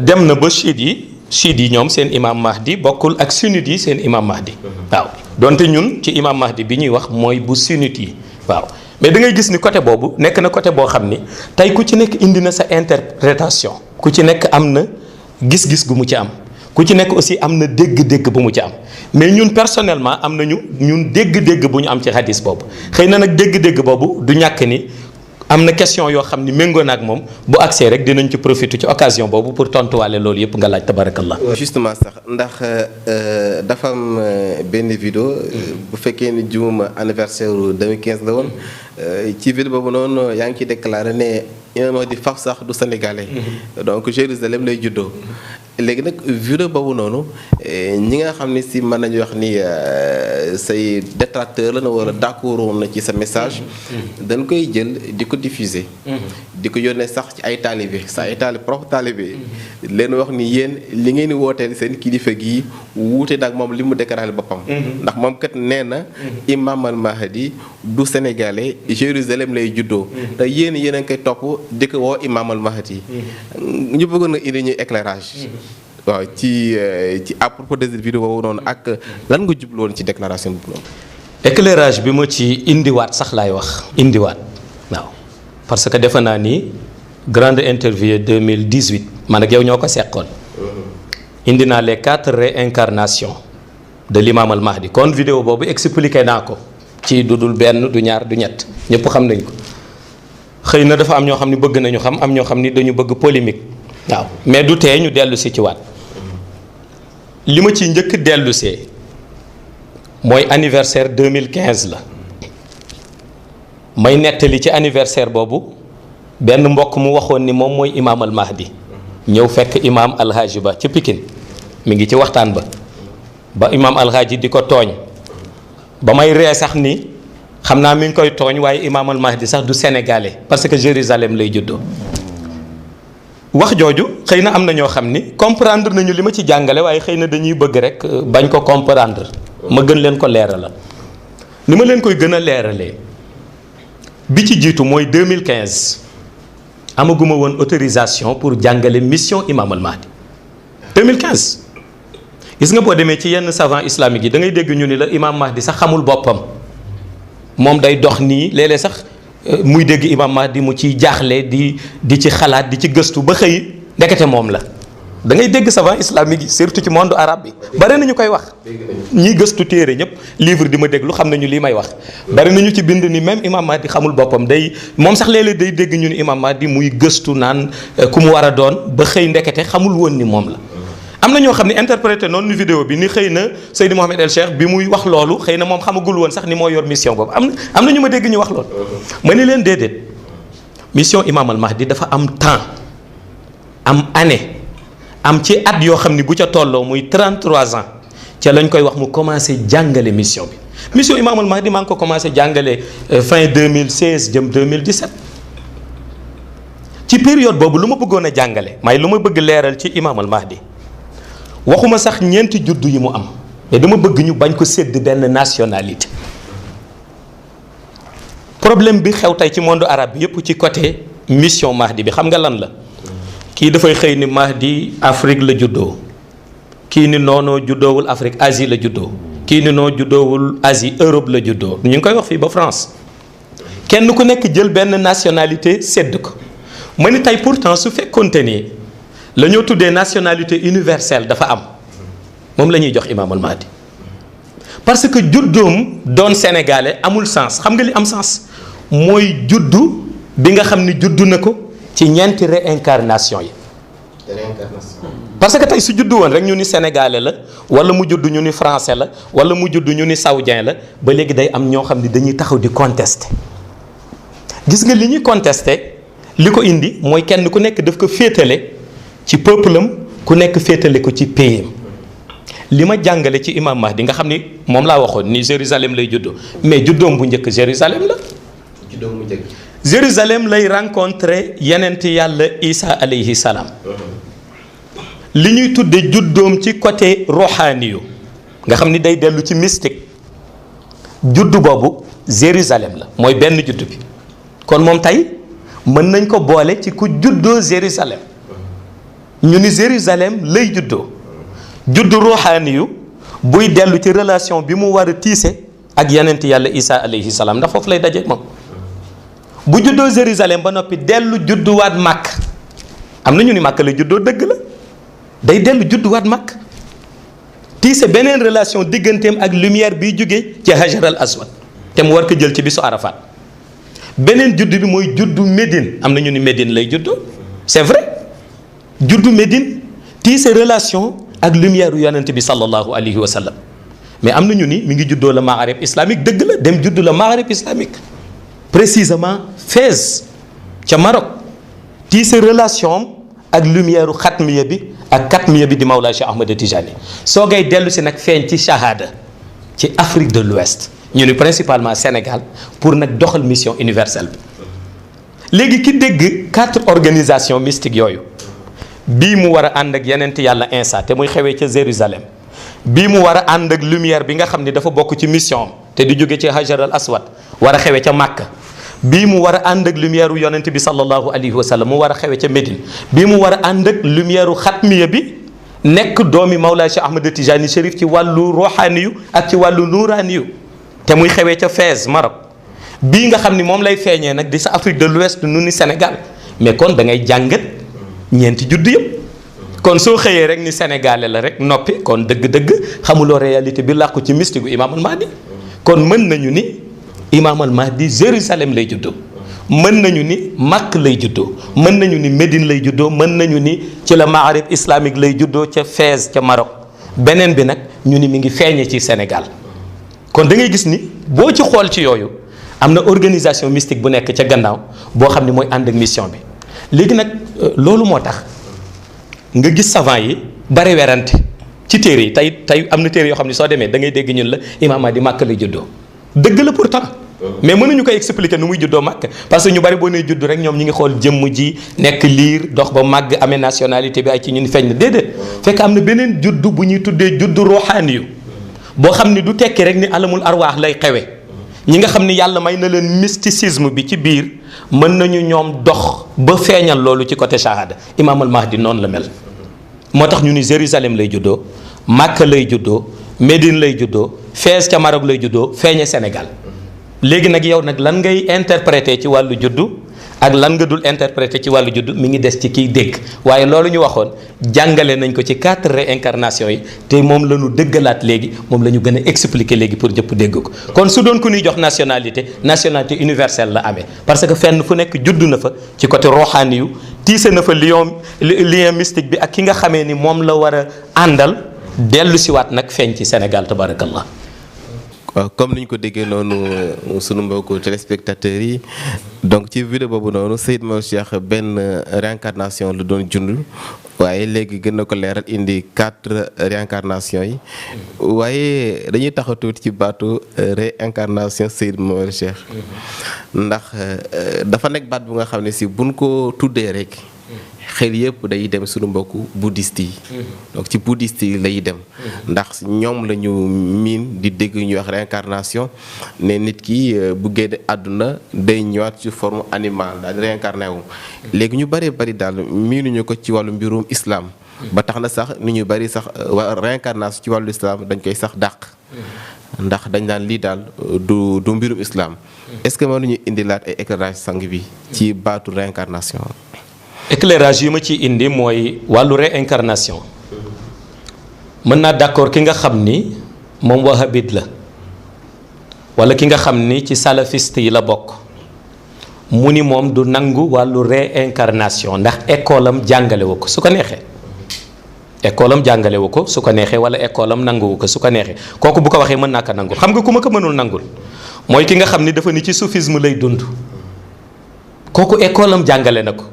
dem na ba chiite yi ñoom seen imam mahdi bokkul ak sunnite yi seen imam mahdi waaw donte ñun ci imam mahdi bi ñuy wax mooy bu sunnite yi waaw mais da ngay gis ni côté boobu nekk na côté boo xam ni tey ku ci nekk indi na sa interprétation ku ci nekk am na gis-gis gu mu ci am ku ci nekk aussi am na dégg-dégg bu mu ci am mais ñun personnellement am nañu ñun dégg-dégg bu ñu am ci hadis boobu xëy na nag dégg-dégg boobu du ñàkk ni am na question yoo xam ni méngoo na ak moom bu accès rek dinañ ci profiter ci occasion boobu pour tontuwaale loolu yëpp nga laaj tabarakallah. justement sax ndax dafa am benn vidéo bu fekkee ni jumuma anniversaire 2015 la woon ci vidéo boobu noonu yaa ngi ciy déclaré ne Imam Mahdi faf sax du sénégalais. donc Jérusalem lay juddoo. léegi nag vidéo boobu noonu ñi nga xam ne si mën nañu wax ni say détracteur la na war a d'accord na ci sa message dañ koy jël di ko diffuser di ko yónnee sax ci ay taalibe sa ay propre taalibe leen wax ni yéen li ngeen di wooteel seen kilifa gi wuute nag moom li mu déclaré boppam ndax moom kat nee na Imam al Mahdi du sénégalais Jérusalem lay juddoo te yéen a ngi koy topp di ko woo Imam al Mahdi ñu bëggoon nga indi ñuy éclairage waaw ci à propos de vidéo boobu noonu ak lan nga jublu woon ci déclaration bi noonu. éclairage bi ma ci indiwaat sax laay wax indiwaat waaw parce que defe naa ni grande interview 2018 man ak yow ñoo ko seqoon indi naa les 4 réincarnations de l'imam al Mahdi kon vidéo boobu expliqué naa ko ci du dul benn du ñaar du ñett ñëpp xam nañ ko xëy na dafa am ñoo xam ni bëgg nañu xam am ñoo xam ni dañu bëgg polémique waaw mais du tee ñu dellu si ci waat li ma ci njëkk dellu see mooy anniversaire 2015 la may nettali ci anniversaire boobu benn mbokk mu waxoon ni moom mooy Imam al Mahdi ñëw fekk Imam Alhaji Ba ci Pikine mi ngi ci waxtaan ba Imam Alhaji di ko tooñ ba may ree sax ni xam naa mi ngi koy tooñ waaye Imam al Mahdi sax du sénégalais parce que Jérusalem lay juddoo wax jooju xëy na am na ñoo xam ni comprendre nañu li ma ci jàngale waaye xëy na dañuy bëgg rek bañ ko comprendre ma gën leen ko leeralal ni ma leen koy gën a leeralee bi ci jiitu mooy 2015 amaguma woon autorisation pour jàngale mission Imam al Mahdi 2015 gis nga boo demee ci yenn savant islamique yi da ngay dégg ñu ni la Imam Mahdi sax xamul boppam moom day dox nii léeg-léeg sax muy dégg Imam Mahdi mu ciy jaaxle di ci xalaat di ci gëstu ba xëy ndekete moom la da ngay dégg savant islamique yi surtout ci monde arabe bi bari nañu koy wax ñiy gëstu téere ñëpp livre di ma déglu xam nañu lii may wax bari nañu ci bind ni même Imam Mahdi xamul boppam day moom sax léeg-léeg day dégg ñu ni Imam Mahdi muy gëstu naan ku mu war a doon ba xëy ndekete xamul woon ni moom la am na ñoo xam ne interprété noonu ni vidéo bi ni xëy na Seydi Mohamed El Cheikh bi muy wax loolu xëy na moom xamagul woon sax ni moo yor mission boobu am na ñu ma dégg ñu wax loolu ma ni leen déedéet mission Imam al Mahdi dafa am temps am année am ci at yoo xam ni bu ca tolloo muy 33 ans ca lañ koy wax mu commencé jàngale mission bi mission Imam al Mahdi maa ngi ko commencé jàngale fin 2016 jëm 2017 ci période boobu lu ma bëggoon a jàngale may lu ma bëgg leeral ci Imam al Mahdi waxuma sax ñeenti juddu yi mu am mais dama bëgg ñu bañ ko sédd benn nationalité problème bi xew tey ci monde arabe bi yépp ci côté mission Mahdi bi xam nga lan la kii dafay xëy ni Mahdi Afrique la juddoo kii ni noonoo juddoowul Afrique Asie la juddoo kii ni noo juddoowul Asie Europe la juddoo ñu ngi koy wax fii ba France kenn ku nekk jël benn nationalité sédd ko ma ni tey pourtant su fekkoonte ni la ñoo tuddee nationalité universelle dafa am moom la ñuy jox Imam al Mahdi parce que juddoom doon sénégalais amul sens xam nga li am sens mooy juddu bi nga xam ni juddu na ko ci ñeenti réincarnation yi parce que tey su juddu woon rek ñu ni sénégalais la wala mu juddu ñu ni français la wala mu juddu ñu ni saoudien la ba léegi day am ñoo xam ni dañuy taxaw di contester gis nga li ñuy contester li ko indi mooy kenn ku nekk daf ko féetale ci peuple am ku nekk féetale ko ci pays am li ma jàngale ci Imam Mahdi nga xam ni moom laa waxoon ni Jérusalem lay juddoo mais juddoom bu njëkk Jérusalem la. juddoom bu njëkk. Jérusalem lay rencontré yenent yàlla Isa alayhi salaam. li ñuy tudde juddoom ci côté roxaaniyu nga xam ni day dellu ci mystique juddu boobu Jérusalem la mooy benn juddu bi kon moom tey mën nañ ko boole ci ku juddoo Jérusalem. ñu ni Jérusalem lay juddoo juddu ruuxaaniyu buy dellu ci relation bi mu war a tiise ak yenent yàlla Isa alayhi salaam ndax foofu lay daje moom bu juddoo Jérusalem ba noppi dellu judduwaat màkk am na ñu ni màkk lay juddoo dëgg la day dellu judduwaat màkk tiise beneen relation digganteem ak lumière biy jóge ci Hajar al Aswad te mu war ko jël ci bisu Arafat beneen juddu bi mooy juddu Médine am na ñu ni Médine lay juddoo c'est vrai juddu Médine tiise relation ak lumière yonent bi sallallahu alayhi wa sallam mais am na ñu ni mi ngi juddoo la Maghreb islamique dëgg la dem juddu la Maghreb islamique précisément Fès ca Maroc tiise relation ak lumière xatmiya bi ak katmiya bi di Mawlaa Cheikh Ahmed Tijani soo ngay dellu si nag feeñ ci shahada ci Afrique de l'Ouest ñu ni principalement Sénégal pour nag doxal mission universelle bi léegi ki dégg 4 organisations mystiques yooyu bii mu war a ànd ak yenent yàlla Insa te muy xewee ca Jérusalem bii mu war a ànd ak lumière bi nga xam ni dafa bokk ci mission am te di jóge ci Hajar al Aswad war a xewee ca Màkka bii mu war a ànd ak lumière u yonent bi sallallahu alayhi wa sallam mu war a xewee ca Médine bii mu war a ànd ak lumière u xatmiya bi nekk doomi Mawlaa Cheikh Ahmed Tijani Chérif ci wàllu roxaaniyu ak ci wàllu nuuraaniyu te muy xewee ca Fès Maroc bii nga xam ni moom lay feeñee nag di sa Afrique de l'Ouest nu ni Sénégal mais kon da ngay jàngat ñeenti judd yëpp kon soo xëyee rek ni sénégalais la rek noppi kon dëgg-dëgg xamuloo réalité bi làqu ci mystique gu Imam al Mahdi kon mën nañu ni Imam al Mahdi Jérusalem lay juddoo mën nañu ni Makk lay juddoo mën nañu ni Médine lay juddoo mën nañu ni ci la Maghreb islamique lay juddoo ca Fès ca Maroc beneen bi nag ñu ni mi ngi feeñe ci Sénégal kon da ngay gis ni boo ci xool ci yooyu am na organisation mystique bu nekk ca gannaaw boo xam ne mooy ànd ak mission bi léegi nag loolu moo tax nga gis savant yi bare werante ci téere yi tey am na téere yoo xam ne soo demee da ngay dégg ñun la Imam Mahdi Makk lay juddoo dëgg la pourtant mais mënuñu koy expliquer nu muy juddoo Makk parce que ñu bari boo nee judd rek ñoom ñi ngi xool jëmm ji nekk liir dox ba màgg amee nationalité bi ay ci ñun feeñ na déedéet fekk am na beneen juddu bu ñuy tuddee juddu ruuxaani yu boo xam ni du tekki rek ni alamul arwaax lay xewe ñi nga xam ni yàlla may na leen mysticisme bi ci biir mën nañu ñoom dox ba feeñal loolu ci côté shahada Imam al Mahdi noonu la mel moo tax ñu ni Jérusalem lay juddoo Makka lay juddoo Médine lay juddoo Fès ca Maroc lay juddoo feeñe Sénégal léegi nag yow nag lan ngay interpréter ci wàllu juddu ak lan nga dul interpréter ci wàllu juddu mi ngi des ci kiy dégg waaye loolu ñu waxoon jàngale nañ ko ci 4 réincarnations yi te moom la ñu dëggalaat léegi moom la ñu gën a expliquer léegi pour jëpp dégg ko kon su doon ku ñuy jox nationalité universelle la amee parce que fenn fu nekk juddu na fa ci côté roxaani yu tiise na fa lien mystique bi ak ki nga xamee ni moom la war a àndal dellu siwaat nag feeñ ci Sénégal tabarakallah waaw comme ni ñu ko déggee noonu sunu mbokku téléspectateurs yi donc ci vidéo boobu noonu Seydi Mawlana Cheikh benn réincarnation lu doon jund waaye léegi gën na ko leeral indi 4 réincarnations yi waaye dañuy taxaw tuuti ci baatu réincarnation Seydi Mawlana Cheikh ndax dafa nekk baat bu nga xam ne si buñ ko tuddee rek xel yëpp day dem suñu mbokku bouddhiste yi donc ci bouddhiste yi lay dem ndax ñoom la ñu miin di dégg ñuy wax réincarnation ne nit ki bu génne àdduna day ñëwaat ci forme animale daal réincarné wu léegi ñu bëree bëri daal miinuñu ko ci wàllu mbirum islam ba tax na sax ni ñu bëri sax réincarnation ci wàllu islam dañ koy sax dàq ndax dañ daan lii daal du mbirum islam est-ce que mën nañu indilaat ay éclairage sang bi ci baatu réincarnation éclairage yi ma ci indi mooy wàllu réincarnation mën naa d'accord ki nga xam ni moom wahabit la wala ki nga xam ni ci salafiste yi la bokk mu ni moom du nangu wàllu réincarnation ndax école am jàngalewu ko su ko neexee école am jàngalewu ko su ko neexee wala école am nanguwu ko su ko neexee kooku bu ko waxee mën naa ko nangul xam nga ku ma ko mënul nangul mooy ki nga xam ni dafa ni ci soufisme lay dund kooku école am jàngale na ko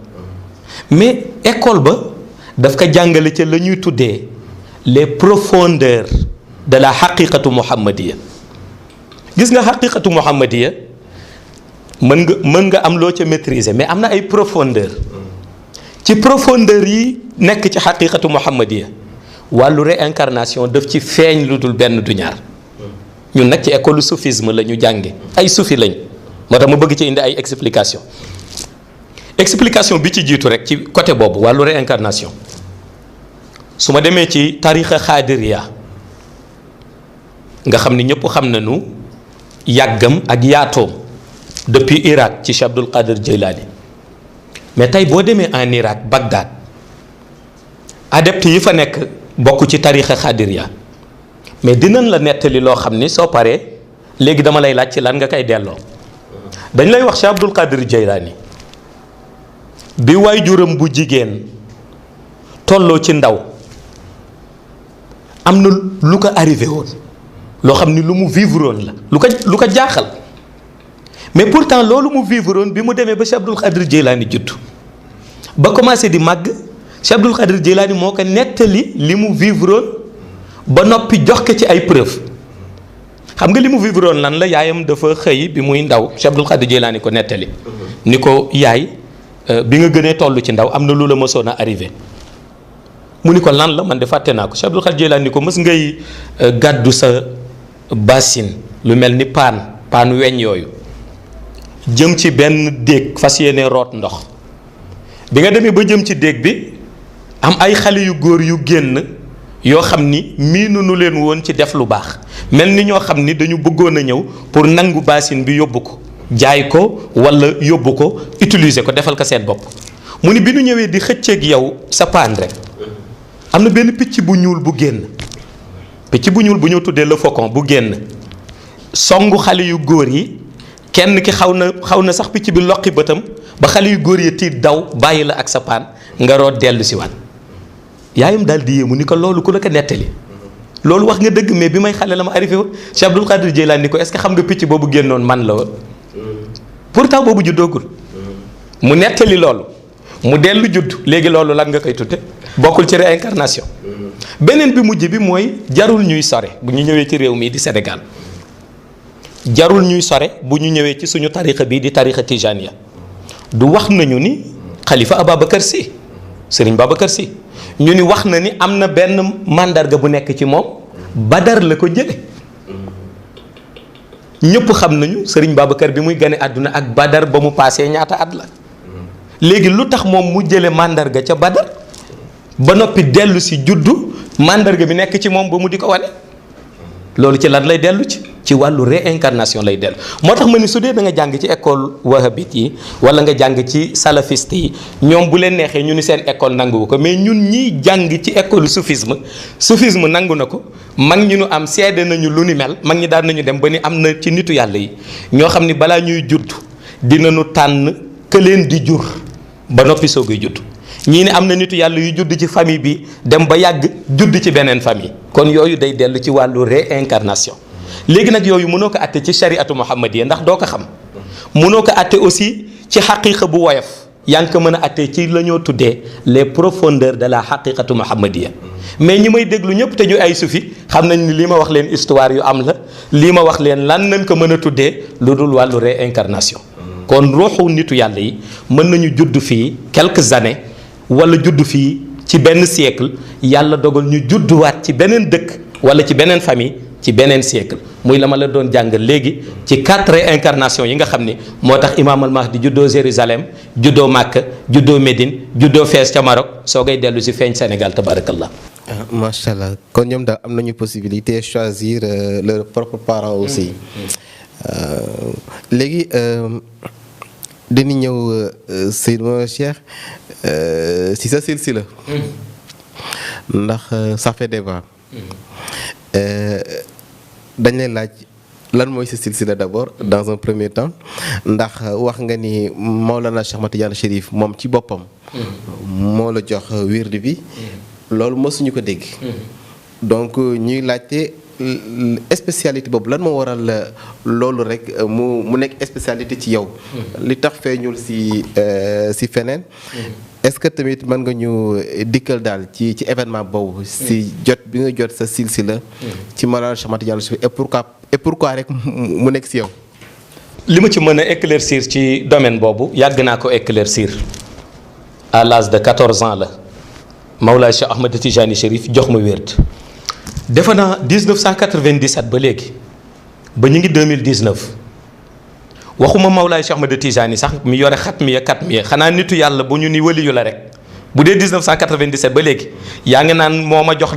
mais école ba daf ko jàngale ca la ñuy tuddee les profondeurs de la xaqiqatu muhammadiya gis nga xaqiqatu muhammadiya mën nga am loo ca maîtriser mais am na ay profondeur ci profondeur yi nekk ci xaqiqatu muhammadiya wàllu réincarnation daf ci feeñ lu dul benn du ñaar ñun nag ci école soufisme la ñu jànge ay soufi lañ moo tax ma bëgg ci indi ay explication bi ci jiitu rek ci côté boobu wàllu réincarnation su ma demee ci tarixa xaadiriya nga xam ni ñëpp xam nañu yàggam ak yaatoom depuis Irak ci Cheikh Abdul Qadir Jilani mais tey boo demee en Irak Bagdad adepte yi fa nekk bokk ci tarixa xaadiriya mais dinañ la nettali loo xam ni soo paree léegi dama lay laaj ci lan nga koy delloo dañ lay wax Cheikh Abdul Qadir Jeylaani bi waajuram bu jigéen tolloo ci ndaw am na lu ko arrivé woon loo xam ni lu mu vivre woon la lu ko jaaxal mais pourtant loolu mu vivre woon bi mu demee ba Cheikh Abdul Qadir Jeylaani judd ba commencé di màgg Cheikh Abdul Qadir Jeylaani moo ko nettali li mu vivre woon ba noppi jox ko ci ay preuve xam nga li mu vivre woon lan la yaayam dafa xëy bi muy ndaw Cheikh Abdul Qadir Jeylaani ko nettali ni ko yaay bi nga gënee toll ci ndaw am na lu la mësoon a arrivé mu ni ko lan la man de fàtte naa ko Cheikh Abdul Qadir Jeylaani ni ko mës ngay gàddu sa basin lu mel ni paan weñ yooyu jëm ci benn déeg fas yéene root ndox bi nga demee ba jëm ci déeg bi am ay xale yu góor yu génn yoo xam ni miinu nu leen woon ci def lu baax mel ni ñoo xam ni dañu bëggoon a ñëw pour nangu basin bi yóbbu ko jaay ko walla yóbbu ko utiliser ko defal ko seen bopp mu ni bi nu ñëwee di xëcceeg yow sa paan rek am na benn picc bu ñuul bu génn picc bu ñuul bu ñu tuddee le faucon bu génn songu xale yu góor yi kenn ki xaw na sax picc bi loqi bëtam ba xale yu góor yi tiit daw bàyyi la ak sa paan nga root dellu si waat yaayam daal di yéemu ni ko loolu ku la ko nettali loolu wax nga dëgg mais bi may xale la ma arrivé woon Cheikh Abdul Qadir Jeylaani ni ko est-ce que xam nga picc boobu génnoon man la woon pourtant boobu juddoogul mu nettali loolu mu dellu judd léegi loolu lan nga koy tudde bokkul ci réincarnation beneen bi mujj bi mooy jarul ñuy sore bu ñu ñëwee ci réew mii di Sénégal jarul ñuy sore bu ñu ñëwee ci suñu tarixa bii di tarixa Tijaniya du wax nañu ni xalifa Ababacar Sy Serigne Babacar Sy ñu ni wax na ni am na benn màndarga bu nekk ci moom Badar la ko jële ñëpp xam nañu Serigne Babacar bi muy gane àdduna ak Badar ba mu paasee ñaata at la léegi lu tax moom mu jële màndarga ca Badar ba noppi dellu si juddu màndarga bi nekk ci moom ba mu di ko wane loolu ci lan lay dellu ci wàllu réincarnation lay dellu moo tax ma ni su dee da nga jàng ci école wahhabite yi wala nga jàng ci salafiste yi ñoom bu leen neexee ñu ni seen école nanguwu ko mais ñun ñiy jàng ci école soufisme nangu na ko mag ñi nu am seede nañu lu ni mel mag ñi daan nañu dem ba ni am na ci nitu yàlla yi ñoo xam ni balaa ñuy judd dinañu tànn ka leen di jur ba noppi soogay judd ñii ne am na nitu yàlla yu judd ci famille bi dem ba yàgg judd ci beneen famille kon yooyu day dellu ci wàllu réincarnation léegi nag yooyu mënoo ko atte ci shariatu muhammadiya ndax doo ko xam mënoo ko atte aussi ci xaqiqa bu woyof yaa ngi ko mën a atte ci la ñoo tuddee les profondeurs de la xaqiqatu muhammadiya mais ñi may déglu ñëpp te ñu ay sufi xam nañ ni lii ma wax leen histoire yu am la lii ma wax leen lan nañ ko mën a tuddee lu dul wàllu réincarnation kon ruuxu nitu yàlla yi mën nañu judd fii quelques années wala judd fii ci benn siècle yàlla dogal ñu judduwaat ci beneen dëkk wala ci beneen famille ci beneen siècle muy la ma la doon jàngal léegi ci 4 réincarnations yi nga xam ni moo tax Imam al Mahdi juddoo Jérusalem juddoo Makka juddoo Médine juddoo Fès ca Maroc soo ngay dellu si feeñ Sénégal tabarakallah. macha allah kon ñoom daal am nañu possibilité choisir leur propre parent aussi. léegi dañuy ñëw Seydou Cheikh si sa silsila ndax ça fait débat. dañ lay laaj lan mooy sa silsila d'abord dans un premier temps ndax wax nga ni Maolana Cheikh Ahmad Tidiane Chérif moom ci boppam moo la jox wird bi loolu mosuñu ko dégg donc ñuy laajte spécialité boobu lan moo waral loolu rek mu nekk spécialité ci yow li tax feeñul si feneen est-ce que tamit mën nga ñu dikkal daal ci événement boobu si jot bi nga jot sa silsila ci Maolana Cheikh Ahmad Tidiane Chérif et pourquoi rek mu nekk si yow. li ma ci mën a éclaircir ci domaine boobu yàgg naa ko éclaircir à l'âge de 14 ans la Maolana Cheikh Ahmad Tidiane Chérif jox ma wérd defe naa 1997 ba léegi ba ñu ngi 2019 waxuma Mawlaay Cheikh Ahmad Tijaani sax mi yore xatmiya xanaa nitu yàlla bu ñu ni waliyu la rek bu dee 1997 ba léegi yaa ngi naan moo ma jox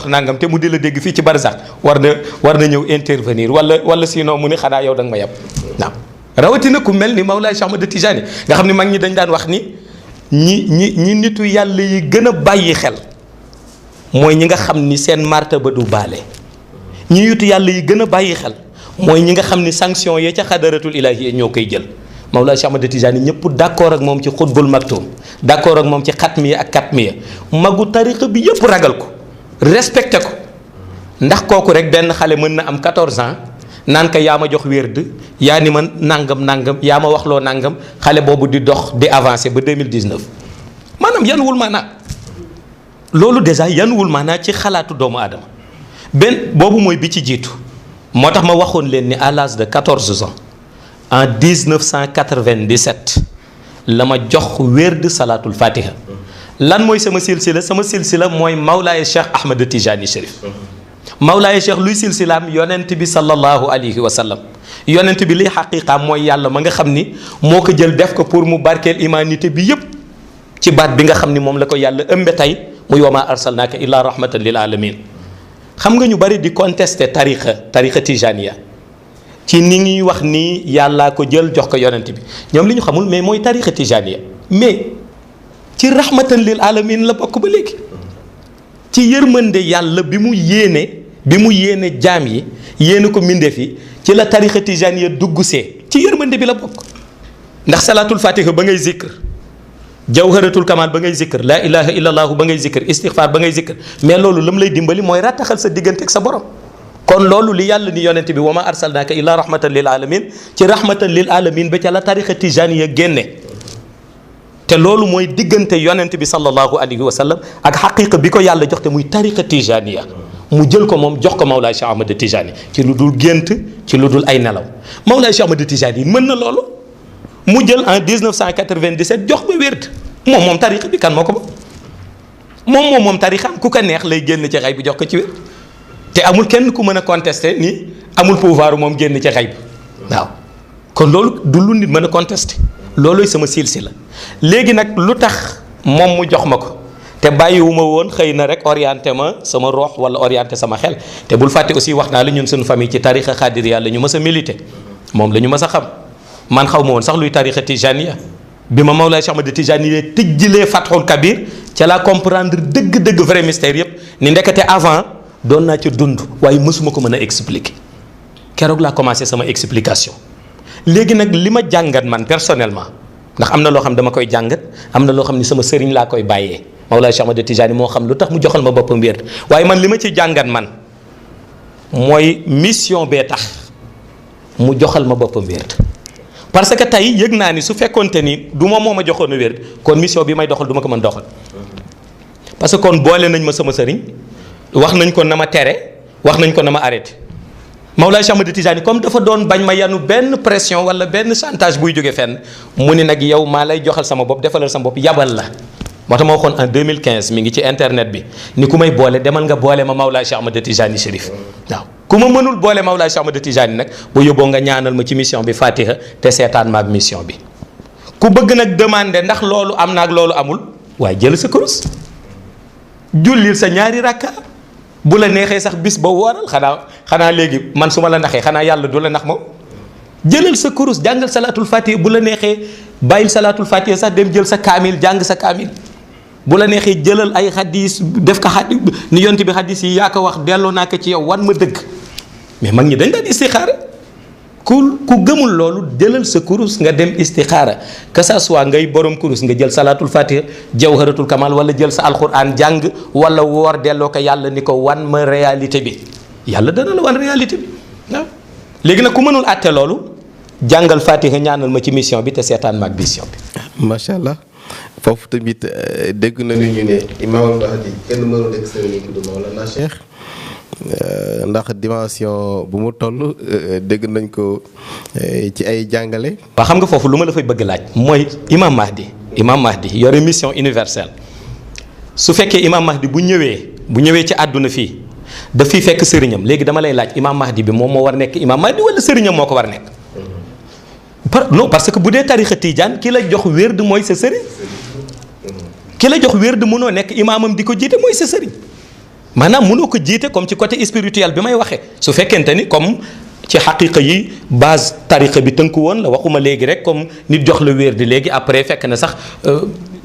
nangam te mu di la dégg fii ci barsax war na ñëw intervenir wala sinon mu ni xanaa yow da nga ma yab waaw rawatina ku mel ni Mawlaay Cheikh Ahmad Tijaani nga xam ni mag ñi dañ daan wax ni ñi nitu yàlla yi gën a bàyyi xel mooy ñi nga xam ni seen martaba du baale ñi nitu yàlla yi gën a bàyyi xel mooy ñi nga xam ni sanction ya ca xadaratul ilaahi ñoo koy jël. Mawlaa Cheikh Ahmad Tijaani ñëpp d'accord ak moom ci xutbul maktum d'accord ak moom ci xatmiya ak katmiya magu tariqa bi yëpp ragal ko respecté ko ndax kooku rek benn xale mën na am 14 ans naan ka yaa ma jox wérd yaa ni ma nangam yaa ma waxloo nangam xale boobu di dox di avancer ba 2019 maanaam yanuwul maanaa loolu déjà yanuwul maanaa ci xalaatu doomu aadama benn boobu mooy bi ci jiitu moo tax ma waxoon leen ni à l'âge de 14 ans en 1997 la ma jox wérd salaatul fatiha lan mooy sama silsila mooy Mawlaaye Cheikh Ahmed Tijani Chérif Mawlaaye Cheikh luy silsilaam yonent bi sallallahu alayhi wa sallam yonent bi liy xaqiiqaam mooy yàlla ma nga xam ni moo ko jël def ko pour mu barkeel humanité bi yépp ci baat bi nga xam ni moom la ko yàlla ëmbe tey muy wa maa arsalnaaka illaa rahmatan lil alamin xam nga ñu bari di contester tariqa tijaniya ci ni ñuy wax ni yàllaa ko jël jox ko yonent bi ñoom li ñu xamul mais mooy tariqa tijaniya mais ci rahmatan lil alamin la bokk ba léegi ci yërmande yàlla bi mu yéene jaam yi yéene ko mbindeef yi ci la tariqa tijaniya dugg see ci yërmande bi la bokk ndax salaatul fatiha ba ngay zikr jawharatul kamal ba ngay zikr laa ilaha illallahu ba ngay zikr istixfar ba ngay zikr mais loolu lam lay dimbali mooy rattaxal sa diggante ak sa borom kon loolu li yàlla ni yonent bi wa ma arsalnaaka illa rahmatan lil alamin ci rahmatan lil alamin ba ca la tariqa tijaniya génne te loolu mooy diggante yonent bi sallallahu alayhi wa sallam ak xaqiqa bi ko yàlla jox te muy tariqa tijaniya mu jël ko moom jox ko Mawlaay Cheikh Ahmad Tijani ci lu dul gént ci lu dul ay nelaw Mawlaay Cheikh Ahmad Tijani mën na loolu mu jël en 1997 jox ba wérd moom tariqa bi kan moo ko ba moom tariqaam ku ko neex lay génn ci xay bi jox ko ci wérd te amul kenn ku mën a contester ni amul pouvoir moom génn ci xay bi waaw kon loolu du lu nit mën a contester loolooy sama silsila léegi nag lu tax moom mu jox ma ko te bàyyiwuma woon xëy na rek orienté ma sama roox wala orienté sama xel te bul fàtte aussi wax naa la ñun suñu famille ci tariqa xaadiriya la ñu mës a milité moom la ñu mës a xam man xaw ma woon sax luy tariqa tijaniya bi ma Mawlaay Cheikh Ahmad Tijani tëjjilee Fathul Kabir ca la comprendre dëgg-dëgg vrai mystère yëpp ni ndekete avant doon naa ca dund waaye mësuma ko mën a expliquer keroog laa commencé sama explication léegi nag li ma jàngat man personnellement ndax am na loo xam dama koy jàngat am na loo xam ni sama sëriñ laa koy bàyyee Mawlaay Cheikh Ahmad Tijani moo xam lu tax mu joxal ma boppam wér waaye man li ma ci jàngat man mooy mission bee tax mu joxal ma boppam wér parce que tey yëg naa ni su fekkonte ni du ma moo ma joxoon a wér kon mission bi may doxal du ma ko mën doxal parce que kon boole nañ ma sama sëriñ wax nañ ko na ma tere wax nañ ko na ma arrêté Mawlaay Cheikh Ahmad Tijani comme dafa doon bañ ma yanu benn pression wala benn chantage buy jóge fenn mu ni nag yow maa lay joxal sama bopp defalal sama bopp yabal la moo tax ma waxoon en 2015 mi ngi ci internet bi ni ku may boole demal nga boole ma Mawlaay Cheikh Ahmad Tijani Chérif waaw ku ma mënul boole Mawlaay Cheikh Ahmad Tijani nag bu yóbboo nga ñaanal ma ci mission bi Fatiha te seetaan ma ak mission bi ku bëgg nag demander ndax loolu am na ak loolu amul waaye jël sa kurus jullil sa ñaari rakka bu la neexee sax bis ba wooral xanaa léegi man su ma la naxee xanaa yàlla du la nax moom jëlal sa kurus jàngal salaatul fatiha bu la neexee bàyyil salaatul fatiha sax dem jël sa kaamil jàng sa kaamil bu la neexee jëlal ay xadis def ko xadis ni yonent bi xadis yi yaa ko wax delloo naa ko ci yow wan ma dëgg mais mag ñi dañ daan istixaara ku gëmul loolu jëlal sa kurus nga dem istixaara que ça soit ngay borom kurus nga jël salaatul fatiha jawharatul kamal wala jël sa alquran jàng wala woor delloo ko yàlla ni ko wan ma réalité bi yàlla dana la wan réalité bi waaw léegi nag ku mënul àtte loolu jàngal fatiha ñaanal ma ci mission bi te seetaan ma ak mission bi. macha allah foofu tamit dégg nañu ñu ne Imaamul Mahdi kenn mënul nekk sëriñ du Mawlana Cheikh ndax dimension bu mu toll dégg nañ ko ci ay jàngale. waaw xam nga foofu lu ma la fay bëgg laaj mooy Imam Mahdi yore mission universelle su fekkee Imam Mahdi bu ñëwee ci àdduna fii daf fiy fekk sëriñam léegi dama lay laaj Imam Mahdi bi moom moo war nekk Imam Mahdi wala sëriñam moo ko war nekk. non parce que bu dee tarixa tijaan ki la jox wérd mooy sa sëriñ ki la jox wérd mënoo nekk imaamam di ko jiite mooy sa sëriñ maanaam mënoo ko jiite comme ci côté spirituel bi may waxee su fekkente ni comme ci xaqiqa yi base tariqa bi tënku woon la waxuma léegi rek comme nit jox la wérd léegi après fekk na sax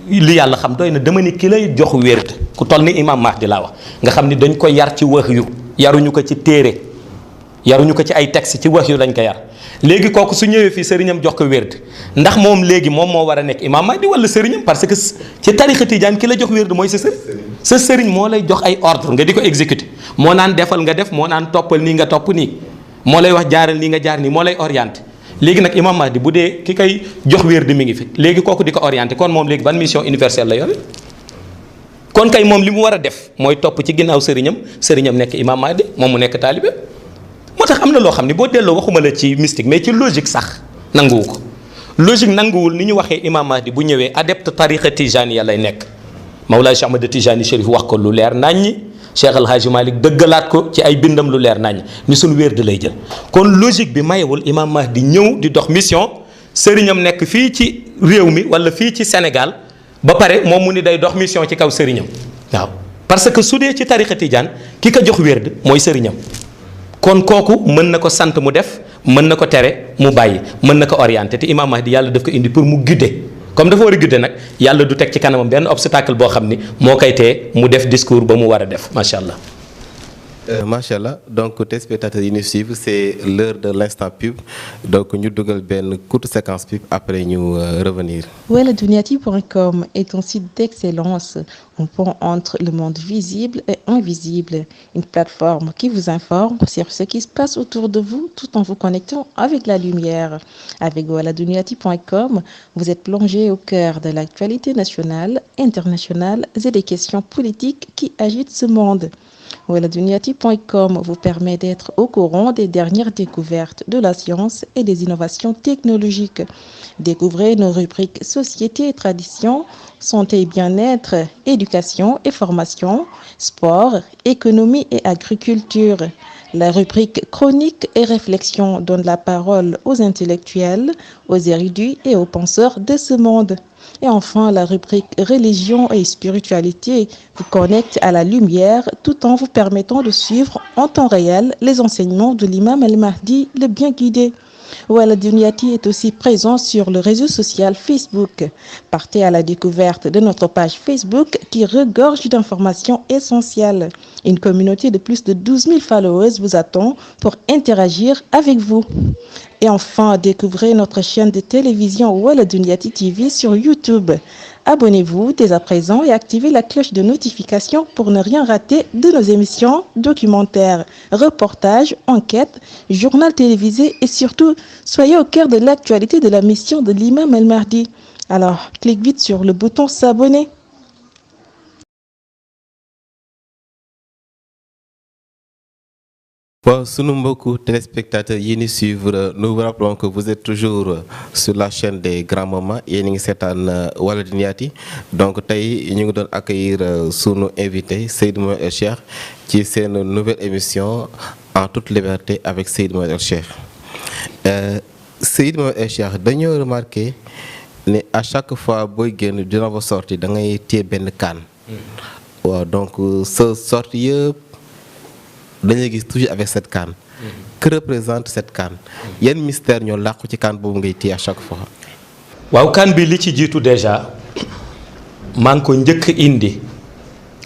li yàlla xam doy na dama ni ki lay jox wérd ku toll ni Imam Mahdi laa wax nga xam ni dañ ko yar ci wax yu yaruñu ko ci téere yaruñu ko ci ay texte ci wax yu lañ ko yar léegi kooku su ñëwee fii sëriñam jox ko wérd ndax moom léegi moom moo war a nekk imam Mahdi wala sëriñam parce que ci tarixa tijaan ki la jox wérd mooy sa sëriñ moo lay jox ay ordre nga di ko exécuter moo naan defal nga def moo naan toppal nii nga topp nii moo lay wax jaaral nii nga jaar nii moo lay orienté léegi nag imam Mahdi bu dee ki koy jox wérd mi ngi fi léegi kooku di ko orienté kon moom léegi ban mission universelle la yore kon kay moom li mu war a def mooy topp ci ginnaaw sëriñam nekk imam Mahdi moom mu nekk taalibe moo tax am na loo xam ne boo delloo waxuma la ci mystique mais ci logique sax nanguwu ko logique nanguwul ni ñu waxee imam Mahdi bu ñëwee adepte tariqa tijaniya lay nekk Mawlaay Cheikh Ahmad Tijani Chérif wax ko lu leer naññi Cheikh El Hadji Malick dëggalaat ko ci ay bindam lu leer naññ ni suñu wér di lay jël kon logique bi mayewul imam Mahdi ñëw di dox mission sëriñam nekk fii ci réew mi wala fii ci Sénégal ba pare moom mu ni day dox mission ci kaw sëriñam waaw parce que su dee ci tariqa tijaan ki ko jox wérd mooy sëriñam kon kooku mën na ko sant mu def mën na ko tere mu bàyyi mën na ko orienté te imam Mahdi yàlla daf ko indi pour mu guider comme dafa war a guider nag yàlla du teg ci kanamam benn obstacle boo xam ni moo koy tee mu def discours ba mu war a def macha allah. macha allah donc téléspectateurs yi ñu suivre c'est l'heure de l'instant pub donc ñu dugal benn courte séquence pub après ñu revenir. Weladouniati.com est un site d'excellence, un pont entre le monde visible et invisible, une plateforme qui vous informe sur ce qui se passe autour de vous tout en vous connectant avec la lumière. Avec Weladouniati.com, vous êtes plongé au cœur de l'actualité nationale, internationale et des questions politiques qui agitent ce monde. Weladouniati.com vous permet d'être au courant des dernières découvertes de la science et des innovations technologiques. Découvrez nos rubriques Société et tradition, santé et bien-être, éducation et formation, sport, économie et agriculture. La rubrique Chronique et réflexion donne la parole aux intellectuels, aux érudits et aux penseurs de ce monde. Et enfin, la rubrique Religion et spiritualité vous connecte à la lumière tout en vous permettant de suivre en temps réel les enseignements de l'imam Al-Mahdi, le bien guidé. Weladouniati est aussi présent sur le réseau social Facebook. Partez à la découverte de notre page Facebook qui regorge d'informations essentielles. Une communauté de plus de 12 000 followers vous attend pour interagir avec vous. Et enfin, découvrez notre chaîne de télévision Weladouniati TV sur YouTube. Abonnez-vous dès à présent et activez la cloche de notification pour ne rien rater de nos émissions, documentaires, reportages, enquêtes, journal télévisé et surtout, soyez au cœur de l'actualité de la mission de l'imam Al-Mahdi. Alors, clique vite sur le bouton s'abonner. Bon, sunu mbokku téléspectateurs yi ni suivre, nous vous rappelons que vous êtes toujours sur la chaîne des grands moments yéen a ngi seetaan Weladouniati donc tey ñu ngi doon accueillir sunu invité Seydou Mohamed El Cheikh ci seen nouvelle émission en toute liberté avec Seydou Mohamed El Cheikh. Seydou Mohamed El Cheikh dañoo remarqué ne à chaque fois booy génn dina fa sorti da ngay téye benn kaan. waaw donc sa sortie yëpp. dañuy gis toujours avec cette canne. Que représente cette canne. yan mystère ñoo làqu ci canne boobu ngay téye à chaque fois. waaw canne bi li ci jiitu déjà maa ngi ko njëkk indi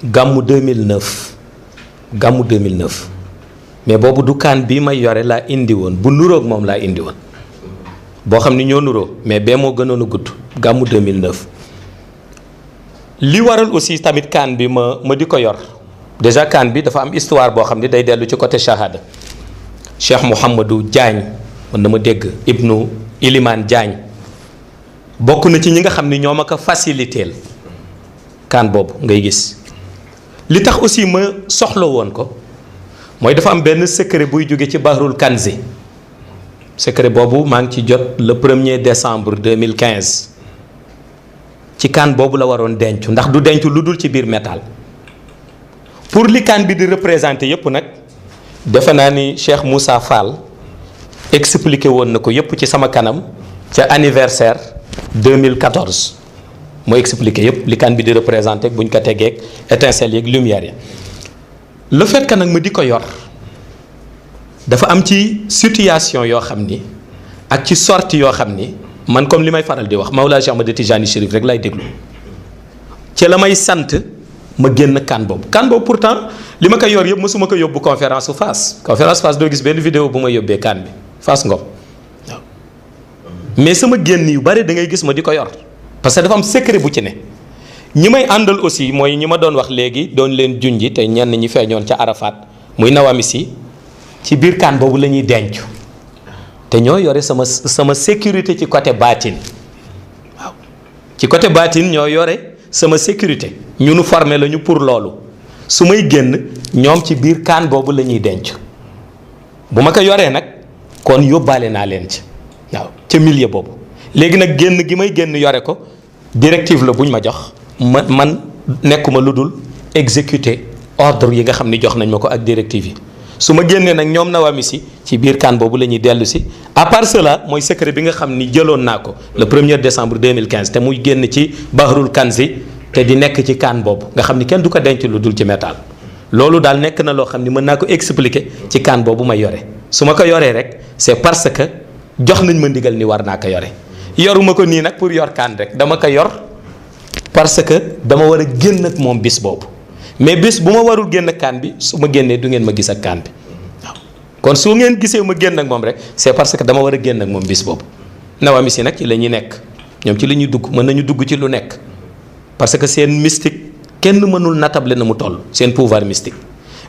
gàmmu 2009 mais boobu du canne bi may yore laa indi woon bu nuroog moom laa indi woon boo xam ni ñoo nuroo mais bee moo gënoon a gudd gàmmu 2009. li waral aussi tamit canne bi ma di ko yor. déjà kaan bi dafa am histoire boo xam ne day dellu ci côté shahada Cheikh Mouhamadou Diagne man na ma dégg Ibnu Iliman Diagne bokk na ci ñi nga xam ne ñoo ma ko faciliteel kaan boobu ngay gis li tax aussi ma soxla woon ko mooy dafa am benn secret buy jóge ci Bahrul Kanzi secret boobu maa ngi ci jot le 1er décembre 2015 ci kaan boobu la waroon denc ndax du denc lu dul ci biir métal. pour li kaan bi di représenté yëpp nag defe naa ni Cheikh Moussa Fall expliqué woon na ko yëpp ci sama kanam ca anniversaire 2014 moo expliqué yëpp li kaan bi di représenté buñ ko tegeeg étincelles yeeg lumière ya le fait que nag ma di ko yor dafa am ci situation yoo xam ni ak ci sortie yoo xam ni man comme li may faral di wax Mawlaa Cheikh Ahmad Tijani Chérif rek lay déglu ci la may sant ma génn kan boobu pourtant li ma ko yor yëpp mësuma ko yóbbu conférence su Fass doo gis benn vidéo bu ma yóbbee kan bi Fass Ngom waaw mais sama génn yu bari da ngay gis ma di ko yor parce que dafa am secret bu ci ne ñi may àndal aussi mooy ñi ma doon wax léegi doon leen junji te ñenn ñi feeñoon ca Arafat muy Nawamisi ci biir kan boobu la ñuy denc te ñoo yore sama sécurité ci côté baatin waaw ci côté baatin ñoo yore sama sécurité ñu nu formé la ñu pour loolu su may génn ñoom ci biir kan boobu la ñuy denc bu ma ko yoree nag kon yóbbaale naa leen ci waaw ca milieu boobu léegi nag génn gi may génn yore ko directive la buñ ma jox man nekkuma lu dul exécuter ordre yi nga xam ni jox nañ ma ko ak directive yi su ma génnee nag ñoom Nawamisi ci biir kan boobu la ñuy dellu si à part cela mooy secret bi nga xam ni jëloon naa ko le 1er décembre 2015 te muy génn ci Bahrul Kanzi te di nekk ci kan boobu nga xam ni kenn du ko denc lu dul ci métal loolu daal nekk na loo xam ni mën naa ko expliquer ci kan boobu may yore su ma ko yoree rek c'est parce que jox nañ ma ndigal ni war naa ko yore yoruma ko nii nag pour yor kan rek dama ko yor parce que dama war a génn ak moom bis boobu mais bis bu ma warul génn ak kan bi su ma génnee du ngeen ma gis ak kan bi waaw kon su ngeen gisee ma génn ak moom rek c'est parce que dama war a génn ak moom bis boobu Nawamisi nag ci la ñuy nekk ñoom ci la ñuy dugg mën nañu dugg ci lu nekk parce que seen mystique kenn mënul natable na mu toll seen pouvoir mystique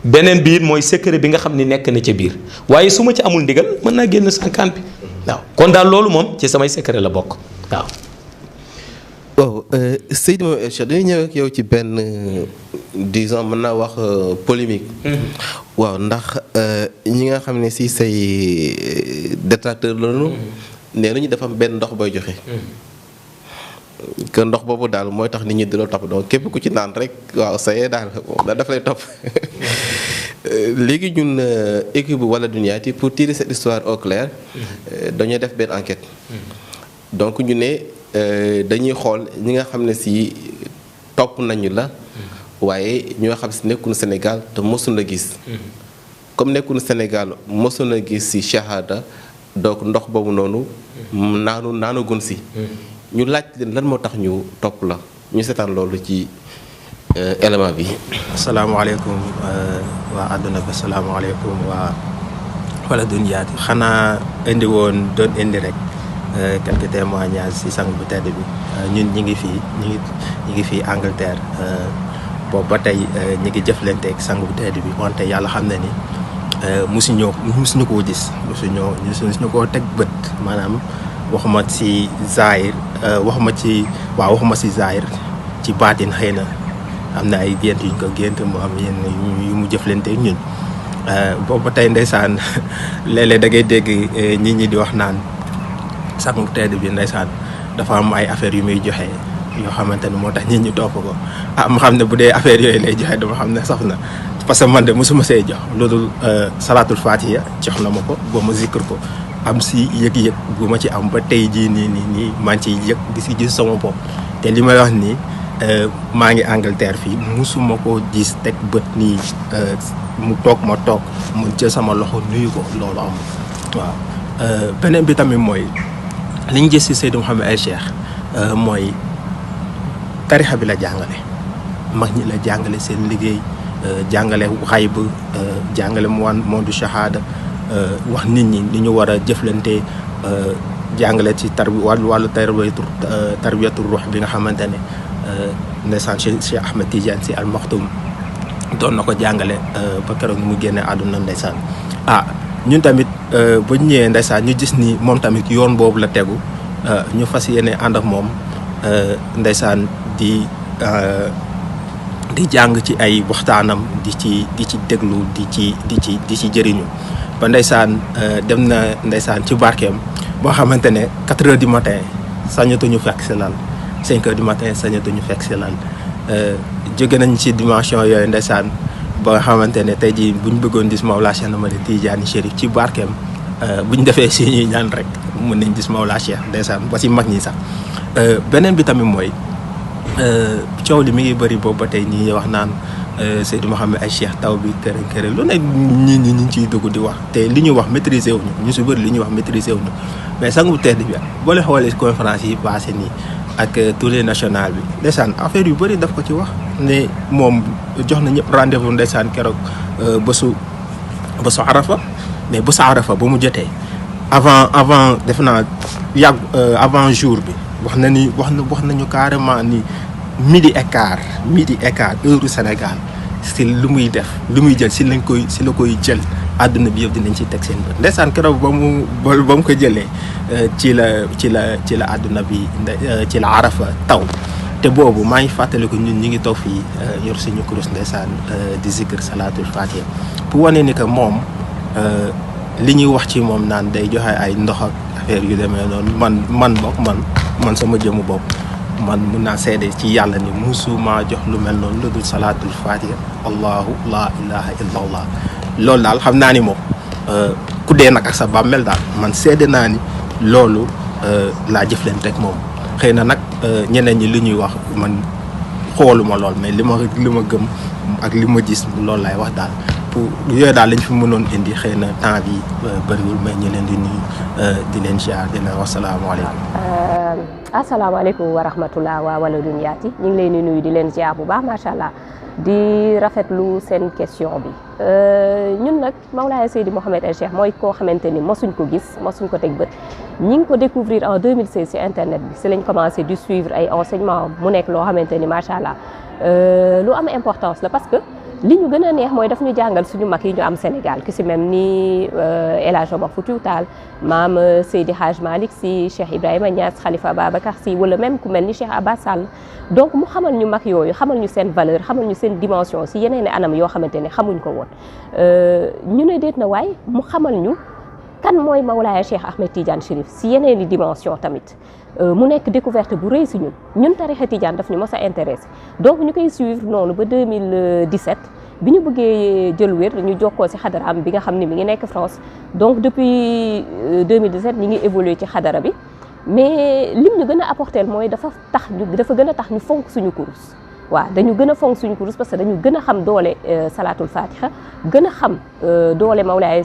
beneen biir mooy secret bi nga xam ni nekk na ca biir waaye su ma ci amul ndigal mën naa génn sans kan bi waaw kon daal loolu moom ci samay secret la bokk waaw. waaw Seydi Mouhamed El Cheikh dañuy ñëw ak yow ci benn disons mën naa wax polémique. waaw ndax ñi nga xam ne si say détracteur lañu. nee nañu dafa am benn ndox booy joxe. que ndox boobu daal mooy tax nit ñi di la topp donc képp ku ci naan rek waaw sayee daal daf lay topp. léegi ñun équipe bu Waladouniati pour tirer cette histoire au clair. dañoo def benn enquête. donc ñu ne. dañuy xool ñi nga xam ne si topp nañu la waaye ñoo xam si nekkuñu Sénégal te mosuñu la gis comme nekkuñu Sénégal mosuñu la gis si shahada donc ndox boobu noonu naanu gun si ñu laaj leen lan moo tax ñu topp la ñu seetaan loolu ci élément bi. asalaamaaleykum waa àdduna bi asalaamaaleykum waa Waladouniati xanaa indi woon doon indi rek quelques témoignages ci sang bu tedd bi ñun ñi ngi fii Angleterre boobu ba tey ñi ngi jëflante ak sang bu tedd bi wante yàlla xam na ni musuñu koo gis musuñu koo teg bët maanaam waxuma ci zahir waxuma ci zahir ci baatin xëy na am na ay gént yuñ ko gént mu am yenn yu mu jëflante ak ñun boobu ba tey ndeysaan léeg-léeg da ngay dégg nit ñi di wax naan sang bu tedd bi ndeysaan dafa am ay affaires yu muy joxe yoo xamante ne moo tax nit ñi topp ko ma xam ne bu dee affaires yooyu lay joxe dama xam ne saf na parce que man de mosuma see jox loolu salaatul fatiha jox na ma ko ba ma zikr ko am si yëg-yëg bu ma ci am ba tey jii nii maa ngi ciy yëg di si gis sama bopp te li may wax nii maa ngi Angleterre fii mosuma ko gis teg bët nii mu toog ma jël sama loxo nuyu ko loolu am waaw beneen bi tamit mooy li ñu gis ci Seydi Mouhamed El Cheikh mooy tarixa bi la jàngale mag ñi la jàngale seen liggéey jàngale xayb jàngale monde shahada wax nit ñi ni ñu war a jëflante jàngale ci wàllu tarbiyatu ruux bi nga xamante ne ndeysaan Cheikh Ahmed Tidiane Sy Al Maktoum doon na ko jàngale ba keroog mu génne àdduna ndeysaan ñun tamit bu ñu ñëwee ndeysaan ñu gis ni moom tamit yoon boobu la tegu ñu fas yéene ànd ak moom ndeysaan di jàng ci ay waxtaanam di ci déglu di ci jëriñu ba ndeysaan dem na ndeysaan ci barkeem boo xamante ne 4 heures du matin sañatuñu fekk si lal 5 heures du matin sañatuñu fekk si lal jóge nañ ci dimension yooyu ndeysaan ba nga xamante ne tey jii bu ñu bëggoon gis Mawlaa Cheikh Ahmad Tidiane Chérif ci barkeem bu ñu defee si ñuy ñaan rek mën nañ gis Mawlaa Cheikh ndeysaan ba si mag ñi sax beneen bi tamit mooy coow li mi ngi bëri boobu ba tey ñi wax naan Seydi Mouhamed El Cheikh taw bi kërë lu ne ñi ñu ciy dugg di wax te li ñuy wax maîtriser wuñu ñu si bëri li ñuy wax maîtriser wuñu mais sangu tedd bi boo leen xoolee conférence yi passé nii ak tournée nationale bi ndeysaan affaire yu bëri daf ko ci wax ne moom jox na ñëpp rendez-vous ndeysaan keroog bésu Arafa mais bésu Arafa ba mu jotee avant def naa yàgg avant jour bi wax nañu carrément ni midi et quart heure Sénégal si lu muy def lu muy jël si la koy jël àdduna bi yëpp dinañ ci teg seen bët ndeysaan keroog ba mu ko jëlee ci la àdduna bi ci la Arafa taw te boobu maa ngi fàttaliku ñun ñi ngi toog fii yor suñu kurus ndeysaan di zikr salaatul fatiha pour wane ni que moom li ñuy wax ci moom naan day joxe ay ndox ak affaire yu demee noonu man sama jëmu bopp man mun naa seede ci yàlla ni musuma jox lu mel noonu lu dul salaatul fatiha allahu la ilaha illa allah loolu daal xam naa ni moom ku dee nag ak sa bàmmeel daal man seede naa ni loolu laa jëflante ak moom xëy na nag ñeneen ñi li ñuy wax man xooluma lool mais li ma gëm ak li ma gis loolu laay wax daal pour yooyu daal lañ fi mënoon indi xëy na temps bi bëriwul mais ñu leen di nuyu di leen ziar di leen wax salaamaaleykum. asalaamaaleykum wa rahmatullah waa Waladou Niaty ñu ngi leen di nuyu di leen ziar bu baax macha allah di rafetlu seen question bi ñun nag Mawlaaya Seydi Mouhamed El Cheikh mooy koo xamante ni mosuñ ko gis mosuñ ko teg bët ñi ngi ko découvrir en 2016 ci internet bi si lañ commencé di suivre ay enseignements mu nekk loo xamante ni macha allah lu am importance la parce que li ñu gën a neex mooy daf ñu jàngal suñu mag yi ñu am Sénégal ki si même ni El Hadj Omar Foutiyou Tall maam Seydi Hadj Malick Sy Cheikh Ibrahima Niass Khalifa Babacar Sy wala même ku mel ni Cheikh Abbas Sall donc mu xamal ñu mag yooyu xamal ñu seen valeur xamal ñu seen dimension si yeneen i anam yoo xamante ne xamuñ ko woon ñu ne déet na waay mu xamal ñu kan mooy Mawlaaya Cheikh Ahmed Tidiane Chérif si yeneen i dimension tamit mu nekk découverte bu rëy si ñun tarixa Tidiane daf ñu mos a intéressé donc ñu koy suivre noonu ba 2017 bi ñu bëggee jël wér ñu jokkoo si xadaraam bi nga xam ne mi ngi nekk France donc depuis 2017 ñi ngi évolué ci xadara bi mais lim ñu gën a apporter mooy dafa gën a tax ñu fonk suñu kurus waaw dañu gën a fonk suñu kurus parce que dañu gën a xam doole salaatul fatiha gën a xam doole Mawlaaya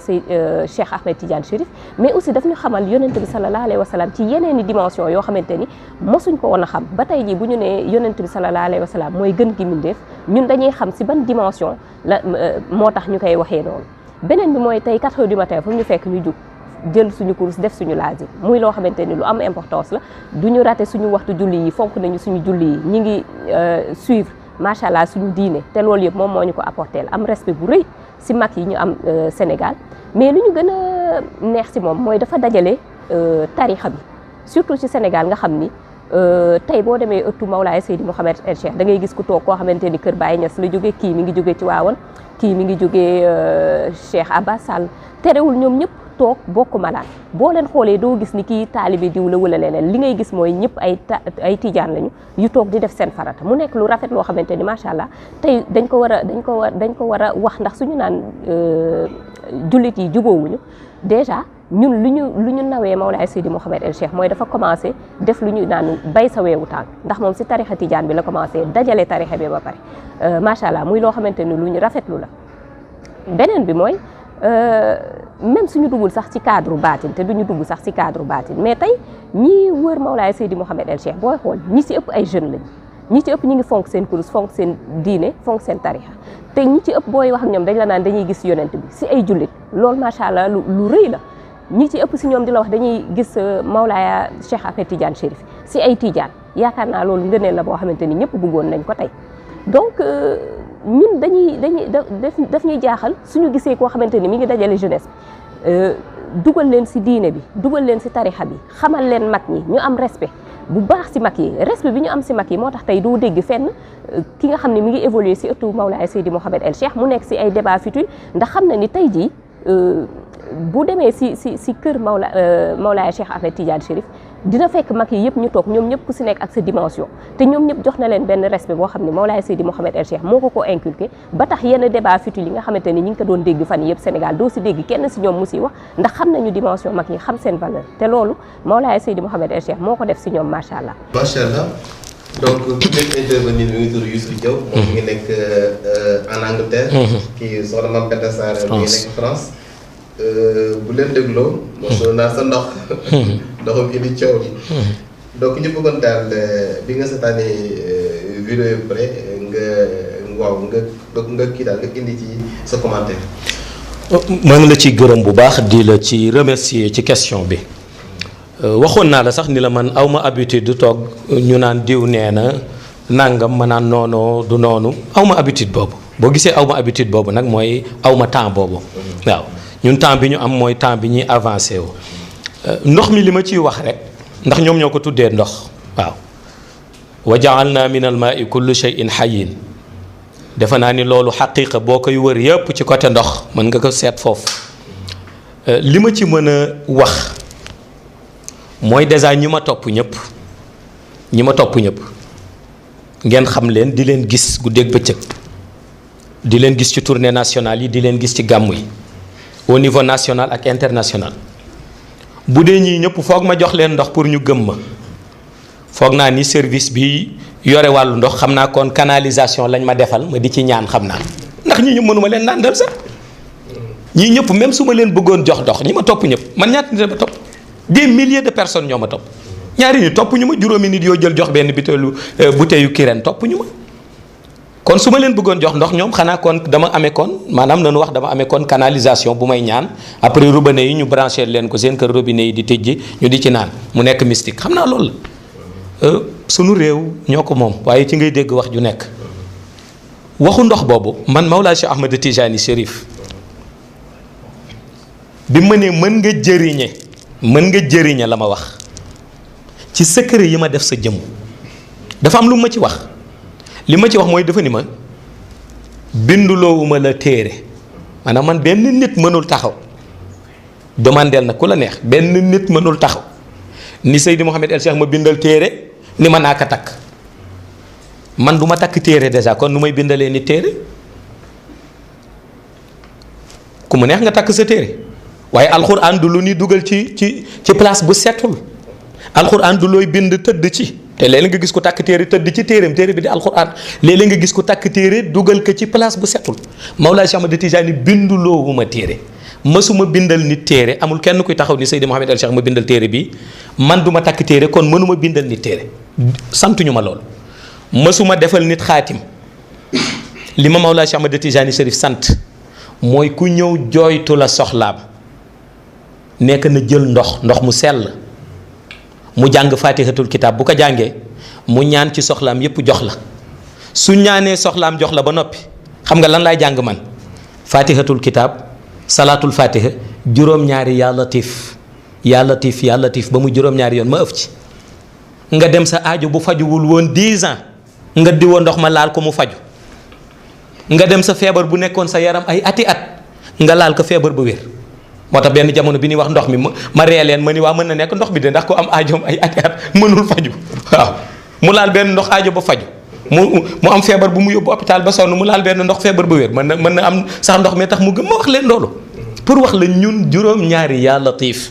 Cheikh Ahmed Tidiane Chérif mais aussi daf ñu xamal yonent bi sallallahu alayhi wa sallam ci yeneen i dimension yoo xamante ni mosuñ ko woon a xam ba tey jii bu ñu nee yonent bi sallallahu alayhi wa sallam mooy gën gi mindeef ñun dañuy xam si ban dimension la moo tax ñu koy waxee noonu beneen bi mooy tey 4 heures du matin fu ñu fekk ñu jug jël suñu course def suñu laazim muy loo xamante ni lu am importance la du ñu raté suñu waxtu julli yi fonk nañu suñu julli yi ñi ngi suivre macha allah suñu diine te loolu yëpp moom moo ñu ko apporté am respect bu rëy si mag yi ñu am Sénégal mais li ñu gën a neex si moom mooy dafa dajale tarixa bi surtout ci Sénégal nga xam ni tey boo demee ëttu Mawlaaya Seydi Mouhamed El Cheikh da ngay gis ku toog koo xamante ni Kër Baye Niass la jóge kii mi ngi jóge ci Waawan kii mi ngi jóge Cheikh Abbas Sall terewul ñoom ñëpp toog bokk malaan boo leen xoolee doo gis ni kii taalibe diw la wala leneen li ngay gis mooy ñëpp ay tijaan lañu yu toog di def seen farata mu nekk lu rafet loo xamante ni macha allah tey dañ ko war a wax ndax suñu naan jullit yi jubóowuñu déjà ñun lu ñu nawee Mawlaaya Seydi Mouhamed El Cheikh mooy dafa commencé def lu ñu naan bay sa weewu tànk ndax moom si tarixa tijaan bi la commencé dajale tarixa bi ba pare macha allah muy loo xamante ni lu ñu rafetlu la beneen bi mooy même suñu duggul sax ci cadre baatin te duñu dugg sax ci cadre baatin mais tey ñi wër Mawlaaya Seydi Mouhamed El Cheikh booy xool ñi ci ëpp ay jeunes lañu ñi ci ëpp ñi ngi fonk seen kurus fonk seen diine fonk seen tarixa te ñi ci ëpp booy wax ak ñoom dañ la naan dañuy gis yonent bi ci ay jullit loolu macha allah lu rëy la ñi ci ëpp ci ñoom di la wax dañuy gis Mawlaaya Cheikh Ahmed Tidiane Chérif ci ay tijaan yaakaar naa loolu ngëneel la boo xamante ni ñëpp bëggoon nañ ko tey donc ñun daf ñuy jaaxal suñu gisee koo xamante ni mi ngi dajale jeunesse bi dugal leen ci diine bi dugal leen ci tarixa bi xamal leen mag ñi ñu am respect bu baax ci mag yi respect bi ñu am ci mag yi moo tax tey doo dégg fenn ki nga xam ne mi ngi évoluer ci ëttu Mawlaaya Seydi Mouhamed El Cheikh mu nekk ci ay débat futur ndax xam na ni tey jii bu demee ci kër Mawlaaya Cheikh Ahmed Tidiane Chérif dina fekk mag yi yëpp ñu toog ñoom ñëpp ku ci nekk ak sa dimension te ñoom ñëpp jox na leen benn respect boo xam ne Mawlaaya Seydi Mouhamed El Cheikh moo ko inculqué ba tax yenn débat futur yi nga xamante ni ñi ngi ko doon dégg fan yëpp Sénégal doo ci dégg kenn ci ñoom mu ci wax ndax xam nañu dimension mag ñi xam seen valeur te loolu Mawlaaya Seydi Mouhamed El Cheikh moo ko def ci ñoom macha allah. macha allah donc ku nekk intervenir mi ngi tudd Youssou Diaw. moom mi ngi nekk en Angleterre. kii soxna Mame Penda Sarr mi ngi nekk France. bu leen dégloo. mosoo naa sa ndoxum indi coow bi. donc ñu bëggoon daal bi nga seetaanee vidéo yi ba pare nga kii daal nga indi ci sa commentaire. maa ngi la ciy gërëm bu baax di la ci remercier ci question bi waxoon naa la sax ni la man awma habitude du toog ñu naan diw nee na nangam ma naan noonu du noonu awma habitude boobu boo gisee awma habitude boobu nag mooy awma temps boobu waaw ñun temps bi ñu am mooy temps bi ñuy avancé wu ndox mi li ma ciy wax rek ndax ñoom ñoo ko tuddee ndox waaw wa ja'alna min al ma'i kullu shay'in hayyin defe naa ni loolu xaqiiqa boo koy wër yëpp ci côté ndox mën nga ko seet foofu li ma ci mën a wax mooy déjà ñi ma topp ñëpp ngeen xam leen di leen gis guddeeg bëccëg di leen gis ci tournée nationale yi di leen gis ci gàmmu yi au niveau national ak international bu dee ñii ñëpp foog ma jox leen ndox pour ñu gëm ma foog naa ni service bi yore wàllu ndox xam naa kon canalisation lañ ma defal ma di ci ñaan xam naa ndax ñii ñëpp mënuma leen nàndal sax ñii ñëpp même su ma leen bëggoon jox ndox ñi ma topp ñëpp man ñaata nit ma topp des milliers de personnes ñoo ma topp ñaari nit topp ñu ma juróomi nit yoo jël jox benn butéelu kireen topp ñu ma kon su ma leen bëggoon jox ndox ñoom xanaa kon dama amee kon maanaam nanu wax dama amee kon canalisation bu may ñaan après robinet yi ñu branché leen ko seen kër robinet yi di tëjji ñu di ci naan mu nekk mystique xam naa loolu la sunu réew ñoo ko moom waaye ci ngay dégg wax ju nekk waxu ndox boobu man Mawlaa Cheikh Ahmed Tijani Chérif bi ma ne mën nga jëriñe la ma wax ci secret yi ma def sa jëm dafa am lu ma ci wax li ma ci wax mooy dafa ni ma binduloowuma la téere maanaam man benn nit mënul taxaw demandeel na ku la neex benn nit mënul taxaw ni Seydi Mouhamed El Cheikh ma bindal téere ni ma naa ko takk man du ma takk téere déjà kon nu may bindalee ni téere ku mu neex nga takk sa téere waaye alxuraan du lu ni dugal ci place bu setul alxuraan du looy bind tëdd ci te léeg-léeg nga gis ko takk téere tëdd ci téere bi di alxuraan léeg-léeg nga gis ko takk téere dugal ko ci place bu setul Mawlaa Cheikh Ahmad Tijaani binduloowuma téere mësuma bindal nit téere amul kenn kuy taxaw ni Seydi Mouhamed El Cheikh ma bindal téere bi man du ma takk téere kon mënuma bindal nit téere santuñu ma loolu mësuma defal nit xaatim li ma Mawlaa Cheikh Ahmad Tijaani Chérif sant mooy ku ñëw jooytu la soxlaam nekk na jël ndox mu sell mu jàng faatihatul kitaab bu ko jàngee mu ñaan ci soxlaam yépp jox la su ñaanee soxlaam jox la ba noppi xam nga lan laay jàng man faatihatul kitaab salaatul faatiha juróom-ñaari yaa latif yaa latif yaa latif ba mu juróom-ñaari yoon ma ëf ci nga dem sa aajo bu fajuwul woon 10 ans nga diwoo ndox ma laal ko mu faju nga dem sa feebar bu nekkoon sa yaram ay ati at nga laal ko feebar bu wér moo tax benn jamono bi ñuy wax ndox mi ma ree leen ma ni waa mën na nekk ndox bi de ndax ko am aajoom ay ati at mënul faju waaw mu laal benn ndox aajo ba faju mu am feebar bu mu yóbbu hôpital ba sonn mu laal benn ndox feebar ba wér mën na am sax ndox mi tax mu gëm ma wax leen loolu pour wax la ñun juróom-ñaari yaa latiif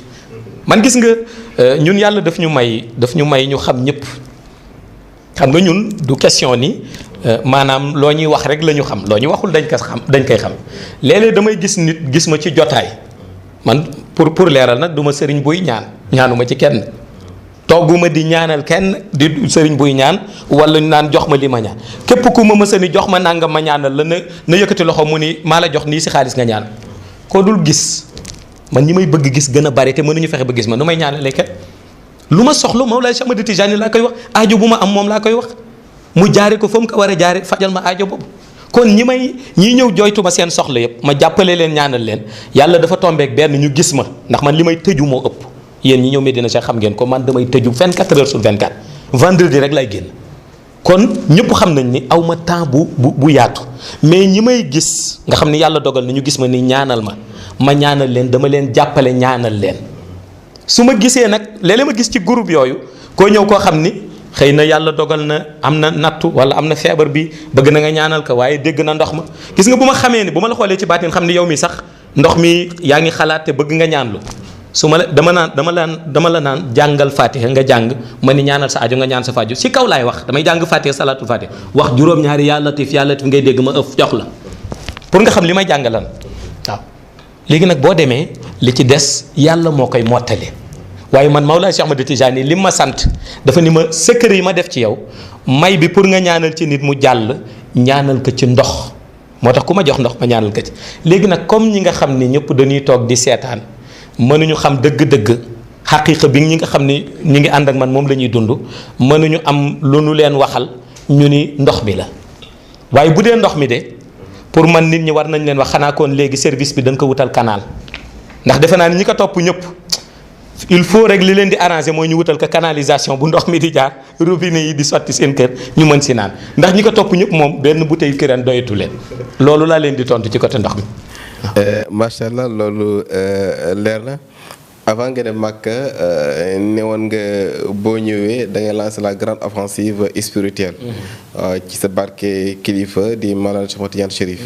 man gis nga ñun yàlla daf ñu may ñu xam ñëpp xam nga ñun du question ni maanaam loo ñuy wax rek la ñu xam loo ñuy waxul dañ koy xam léeg-léeg damay gis nit gis ma ci jotaay man pour leeral nag du ma sëriñ buy ñaanuma ci kenn togguma di ñaanal kenn di sëriñ buy ñaan wala naan jox ma li ma ñaan képp ku ma mësa ni jox ma nangam ma ñaanal la na yëkkati loxo mu ni maa la jox nii si xaalis nga ñaan koo dul gis man ñi may bëgg gis gën a bari te mënuñu fexe ba gis ma nu may ñaanalee kenn lu ma soxla Mawlaay Cheikh Ahmad Tijaani laa koy wax aajo bu ma am moom laa koy wax mu jaare ko fa mu ko war a jaare fajal ma aajo boobu kon ñii ñëw jooytu ma seen soxla yëpp ma jàppale leen ñaanal leen yàlla dafa tombeek benn ñu gis ma ndax man li may tëju moo ëpp yéen ñi ñëw Medina Cheikh xam ngeen ko man damay tëju 24 heures sur 24 vendredi rek lay génn kon ñëpp xam nañ ni aw ma temps bu yaatu mais ñi may gis nga xam ni yàlla dogal na ñu gis ma ni ñaanal ma ñaanal leen dama leen jàppale ñaanal leen su ma gisee nag léeg-léeg ma gis ci groupe yooyu koo ñëw koo xam ni xëy na yàlla dogal na am na nattu wala am na feebar bi bëgg na nga ñaanal ko waaye dégg na ndox ma gis nga bu ma xamee ni bu ma la xoolee ci baatin xam ni yow mi sax ndox mi yaa ngi xalaat te bëgg nga ñaanlu su ma la dama la naan jàngal fatiha nga jàng ma ni ñaanal sa aajo nga ñaan sa faju si kaw laay wax damay jàng fatiha salaatul fatiha wax juróom-ñaari yaa latif ngay dégg ma ëf jox la pour nga xam li may jàngalan waaw léegi nag boo demee li ci des yàlla moo koy mottali waaye man Mawlaay Cheikh Ahmad Tijaani li ma sant dafa ni ma secret yi ma def ci yow may bi pour nga ñaanal ci nit mu jàll ñaanal ko ci ndox moo tax ku ma jox ndox ma ñaanal ko ci. léegi nag comme ñi nga xam ni ñëpp dañuy toog di seetaan mënuñu xam dëgg-dëgg xaqiiqa bi ñi nga xam ni ñi ngi ànd ak man moom la ñuy dund mënuñu am lu nu leen waxal ñu ni ndox mi la waaye bu dee ndox mi de pour man nit ñi war nañ leen wax xanaa kon léegi service bi dañ ko wutal canal ndax defe naa ni ñi ko topp ñëpp il faut rek li leen di arranger mooy ñu wutal ko canalisation bu ndox mi di jaar robinet yi di sotti seen kër ñu mën si naan ndax ñi ko topp ñëpp moom benn bouteille këran doyatu leen loolu laa leen di tontu ci côté ndox mi. macha allah loolu leer na avant nga dem Makka ne woon nga boo ñëwee da nga lancer la grande offensive spirituelle. ci sa barke kilifa di Mawlana Cheikh Ahmad Tidiane Chérif.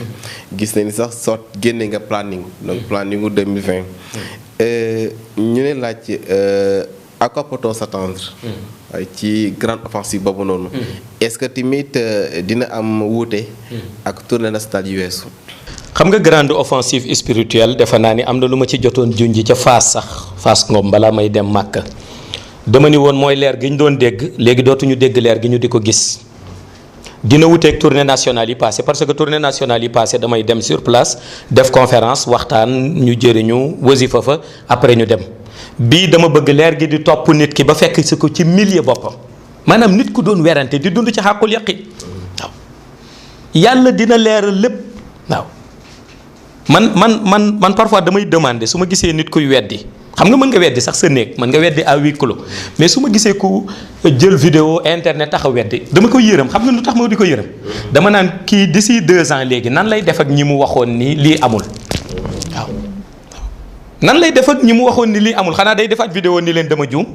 gis nañu sax sot génne nga planning donc planningu 2020. ñu ne laaj à quoi peut-on s'attendre ci grande offensive boobu noonu. est-ce que tamit dina am wuute. ak tournée nationale yu weesu. xam nga grande offensive spirituelle defe naa ni am na lu ma ci jotoon junj ca Fass sax Fass Ngom balaa may dem Màkka dama ni woon mooy leer gi ñu doon dégg léegi dootuñu dégg leer gi ñu di ko gis dina wuteeg tournée nationale yi passé parce que tournée nationale yi passé damay dem sur place def conférence waxtaan ñu jëriñu wasifa fa après ñu dem bii dama bëgg leer gi di topp nit ki ba fekk si ko ci milieu boppam maanaam nit ku doon werante di dund ci xàqul yaqin waaw yàlla dina leeral lépp waaw man parfois damay demander su ma gisee nit kuy weddi xam nga mën nga weddi sax sa néeg mën nga weddi à huis clos mais su ma gisee ku jël vidéo internet tax a weddi dama ko yërëm xam nga lu tax ma di ko yërëm dama naan kii d'ici 2 ans léegi nan lay def ak ñi mu waxoon ni lii amul waaw nan lay def ak ñi mu waxoon ni lii amul xanaa day defaat vidéo ni leen dama juum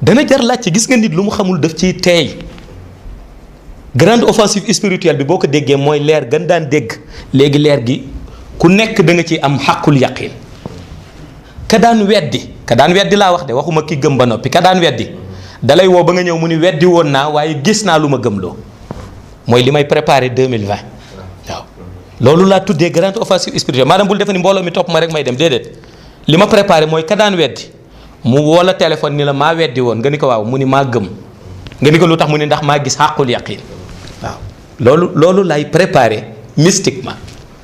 dana jar laajte gis nga nit lu mu xamul daf ciy teey grande offensive spirituelle bi boo ko déggee mooy leer gën daan dégg léegi leer gi ku nekk da nga ci am xàqul yaqin ka daan weddi laa wax de waxuma ki gëm ba noppi ka daan weddi dalay woo ba nga ñëw mu ni weddi woon naa waaye gis naa lu ma gëmloo mooy li may préparé 2020 waaw loolu laa tuddee grande offensive spirituelle maanaam bul defe ni mbooloo mi topp ma rek may dem déedéet li ma préparé mooy ka daan weddi mu woo la téléphone ni la maa weddi woon nga ni ko waaw mu ni maa gëm nga ni ko lu tax mu ni ndax maa gis xàqul yaqin waaw loolu lay préparé mystiquement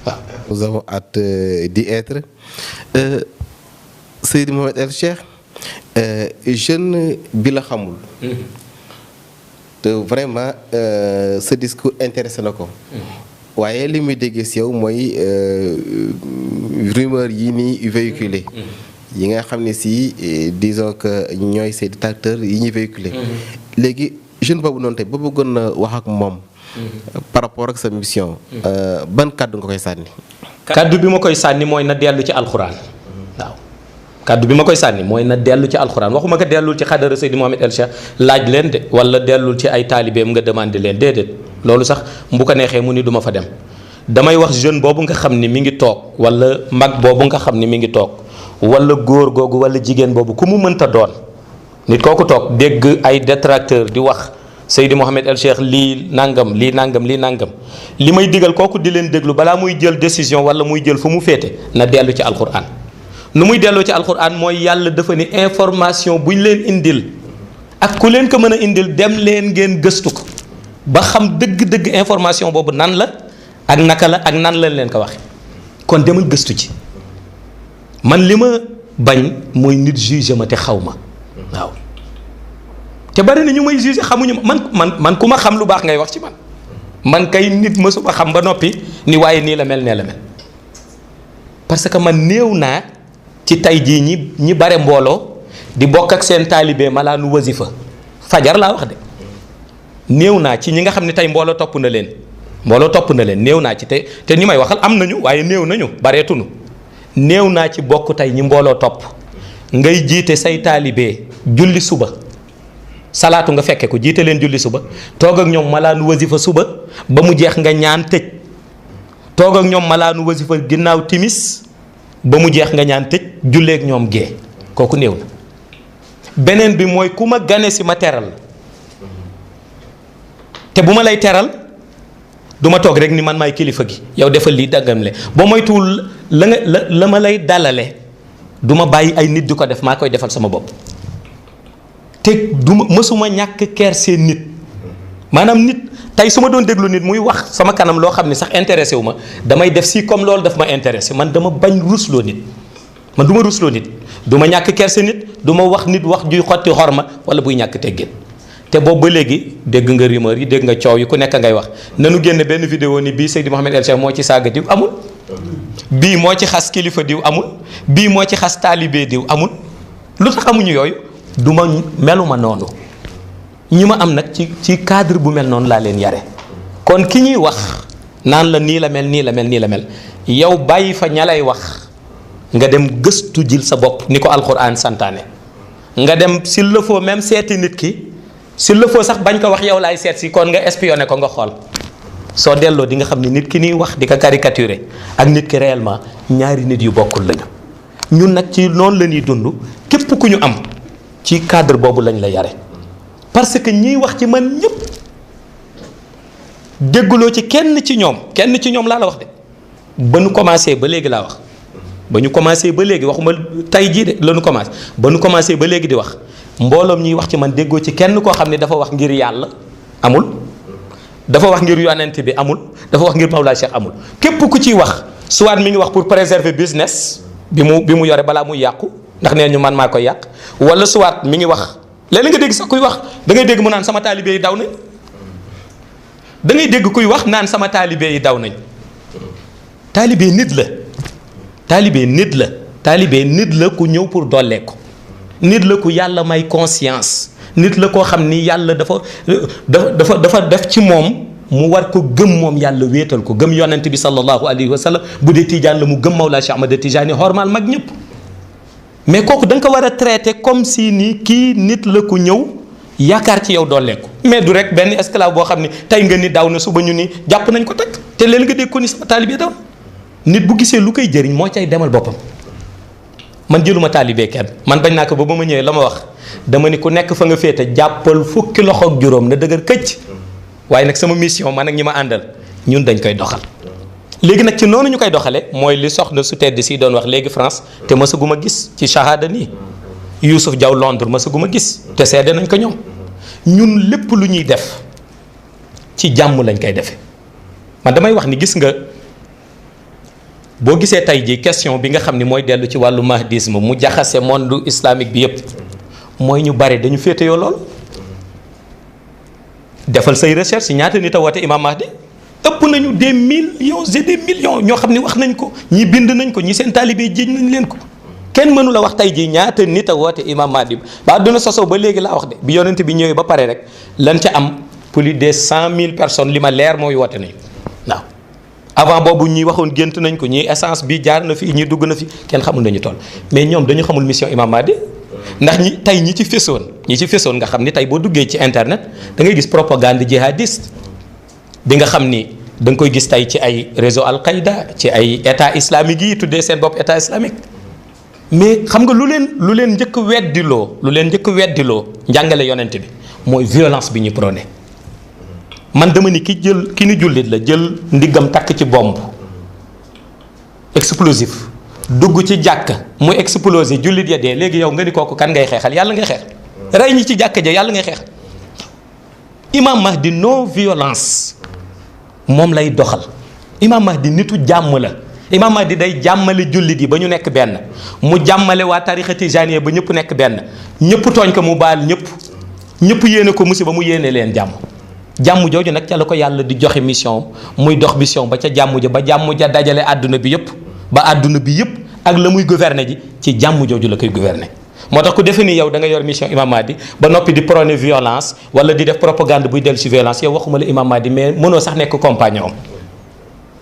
waaw. nous avons hâte d'y être Seydi Mouhamed El Cheikh jeune bi la xamul. te vraiment ce discours intéressé na ko. waaye li muy déggee si yow mooy rumeur yi nii véhiculé. yi nga xam ne si disons que ñooy ces détracteurs yi ñuy véhiculé. léegi jeune boobu noonu tey ba bëggoon na wax ak moom. par rapport ak sa mission. ban kàddu nga koy sànni. kàddu bi ma koy sànni mooy na dellu ci alxuraan waaw kàddu bi ma koy sànni mooy na dellu ci alxuraan waxuma ko dellul ci xadara Seydi Mouhamed El Cheikh laaj leen de wala dellul ci ay taalibeem nga demandé leen déedéet loolu sax bu ko neexee mu ni duma fa dem damay wax jeune boobu nga xam ni mi ngi toog wala mag boobu nga xam ni mi ngi toog wala góor googu wala jigéen boobu ku mu mënta doon nit kooku toog dégg ay détracteur di wax Seydi Mouhamed El Cheikh lii nangam lii nangam lii nangam li may digal kooku di leen déglu balaa muy jël décision wala muy jël fu mu féete na dellu ci alxuraan nu muy delloo ci alxuraan mooy yàlla dafa ni information bu ñu leen indil ak ku leen ko mën a indil dem leen ngeen gëstu ko ba xam dëgg-dëgg information boobu nan la ak naka la ak nan lañ leen ko waxe kon demal gëstu ci man li ma bañ mooy nit juge ma te xaw ma waaw te bari na ñu may juge xamuñu man ku ma xam lu baax ngay wax ci man kay nit mësuma xam ba noppi ni waaye nii la mel nee la mel parce que man néew naa ci tey jii ñi bare mbooloo di bokk ak seen taalibe malaanu wasifa fajar laa wax de néew naa ci ñi nga xam ne tey mbooloo topp na leen néew naa ci te ñi may waxal am nañu waaye néew nañu bareetunu néew naa ci bokk tey ñi mbooloo topp ngay jiite say taalibe julli suba salaatu nga fekke ko jiite leen julli suba toog ak ñoom malaanu wasifa suba ba mu jeex nga ñaan tëj toog ak ñoom malaanu wasifa ginnaaw timis ba mu jeex nga ñaan tëj julleek ñoom gee kooku néew na beneen bi mooy ku ma gane si ma teral te bu ma lay teral du ma toog rek ni man maay kilifa gi yow defal lii daggam le ba moytuwul la ma lay dalale du ma bàyyi ay nit di ko def, maa koy defal sama bopp. te du ma mësuma ñàkk kerse nit, maanaam nit tey su ma doon déglu nit muy wax sama kanam loo xam ne sax intéressé wu ma, damay def si comme loolu daf ma intéressé. man dama bañ rusloo nit, man du ma rusloo nit, du ma ñàkk kerse nit, du ma wax nit wax juy xotti xorma wala buy ñàkk teggin. te boobu ba léegi dégg nga rumeur yi, dégg nga coow yi, ku nekk ngay wax nanu génn benn vidéo ni bii Seydi Mouhamed El Cheikh moo ci saaga diw, amul. bii moo ci xas kilifa diw, amul. bii moo ci xas taalibe diw, amul. lu tax amuñu yooyu? du ma meluma noonu. ñi ma am nag ci cadre bu mel noonu laa leen yare. kon ki ñuy wax naan la nii la mel nii la mel nii la mel, yow bàyyi fa ña lay wax nga dem gëstu jil sa bopp ni ko alxuraan santaane. nga dem s'il le faut même seeti nit ki, s'il le faut sax bañ ko wax yow laay seet si, kon nga espionné ko nga xool. soo delloo di nga xam ne nit ki ñuy wax di ko caricaturer ak nit ki réellement ñaari nit yu bokkul lañu. ñun nag ci noonu la ñuy dund, képp ku ñu am ci cadre boobu lañ la yare. parce que ñiy wax ci man ñëpp dégguloo ci kenn ci ñoom laa la wax de, ba nu commencé ba léegi laa wax, ba ñu commencé ba léegi, waxuma tey jii de la ñu commencé, ba nu commencé ba léegi di wax, mbooloom ñuy wax ci man déggoo ci kenn koo xam ne dafa wax ngir yàlla, amul. dafa wax ngir yonent bi, amul. dafa wax ngir Mawlaa Cheikh, amul. képp ku ciy wax soit mi ngi wax pour préserver business bi mu yore balaa muy yàqu, ndax nee ñu man maa koy yàq, wala soit mi ngi wax. léeg-léeg nga dégg sax kuy wax da ngay dégg mu naan sama taalibe yi daw nañ, da ngay dégg kuy wax naan sama taalibe yi daw nañ. taalibe nit la, taalibe nit la, taalibe nit la ku ñëw pour dollee ko, nit la ku yàlla may conscience, nit la koo xam ni yàlla dafa def ci moom mu war ko gëm moom yàlla, wéetal ko, gëm yonent bi sallallahu alayhi wa sallam. bu dee tijaan la mu gëm Mawlaa Cheikh Ahmad Tijaani xormaal mag ñëpp. mais kooku da nga ko war a traité comme si ni kii nit la ku ñëw yaakaar ci yow dooleeku, mais du rek benn esclave boo xam ni tey nga ni daw na, suba ñu ni jàpp nañ ko teg. te léegi nga dégg ko ni sama taalibe daw. nit bu gisee lu koy jëriñ moo cay demal boppam. man jëluma taalibe kenn, man bañ naa ko ba ma ñëwee la ma wax dama ni ku nekk fa nga féete jàppal fukki loxo ak juróom na dëgër këcc. waaye nag sama mission man ak ñi ma àndal ñun dañ koy doxal. léegi nag ci noonu ñu koy doxale mooy li soxna su tedd si doon wax léegi France, te mësaguma gis ci shahada nii. Youssouf Diaw Londres mësaguma gis, te seede nañ ko ñoom. ñun lépp lu ñuy def ci jàmm lañ koy defee. man damay wax ni gis nga boo gisee tey jii question bi nga xam ni mooy dellu ci wàllu mahdisme mu jaxase monde islamique bi yépp, mooy ñu bare dañu féeteyoo lool. defal say recherche ñaata nit a woote Imam Mahdi, ëpp nañu des millions et des millions ñoo xam ni wax nañ ko, ñi bind nañ ko, ñi seen taalibe jiiñ nañ leen ko. kenn mënu la wax tey jii ñaata nit a woote Imam Mahdi ba àdduna sosoo ba léegi laa wax de, bi yonent bi ñëwee ba pare rek lan ca am plus de 100,000 personnes li ma leer mooy woote nañ waaw. avant boobu ñi waxoon gént nañ ko, ñii essence bi jaar na fi, ñi dugg na fi, kenn xamul nañu toll. mais ñoom dañu xamul mission Imam Mahdi. ndax ñi ci fesoon nga xam ni tey boo duggee ci internet da ngay gis propagande jihadiste bi nga xam ni da nga koy gis tey ci ay réseau Al-Qaïda, ci ay état islamique yi tuddee seen bopp état islamique. mais xam nga lu leen njëkk weddiloo njàngale yonent bi mooy violence bi ñu prôné. man dama ni ki ni jullit la jël ndiggam takk ci bombe explosif dugg ci jàkk mu explosé jullit ya dee, léegi yow nga ni kooku kan ngay xeexal? yàlla ngay xeex. rey ñi ci jàkk ja yàlla ngay xeexal. Imam Mahdi non violence moom lay doxal. Imam Mahdi nitu jàmm la. Imam Mahdi day jàmmale jullit yi ba ñu nekk benn, mu jàmmale waa tarixa tijaaniya ba ñëpp nekk benn, ñëpp tooñ ko mu baal ñëpp yéene ko musiba mu yéene leen jàmm. jàmm jooju nag ca la ko yàlla di joxe mission muy dox mission ba ca jàmm ja, ba jàmm ja dajale àdduna bi yëpp, ba àdduna bi yëpp ak la muy gouverner ji ci jàmm jooju la koy gouverner. moo tax ku defe ni yow da nga yor mission Imam Mahdi ba noppi di prôner violence wala di def propagande buy dellu ci violence, yow waxuma la Imam Mahdi mais mënoo sax nekk compagnon am.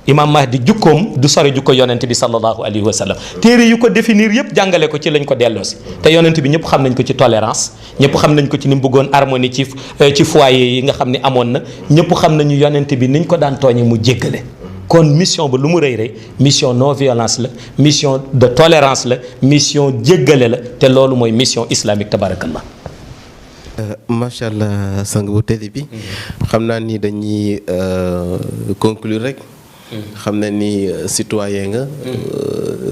Imam Mahdi jukkoom du sori jukko yonent bi sallallahu alayhi wa sallam. téere yu ko définir yëpp jàngale ko ci lañ ko delloosi. te yonent bi ñëpp xam nañ ko ci tolérance, ñëpp xam nañ ko ci ni mu bëggoon harmonie ci foyer yi nga xam ni amoon na, ñëpp xam nañu yonent bi niñ ko daan tooñe mu jéggale. kon mission ba lu mu rëy rëy mission non violence la, mission de tolérance la, mission jéggale la, te loolu mooy mission islamique tabarakallah. macha allah sang bu tedd bi. xam naa ni dañuy conclure rek. xam na ni citoyen nga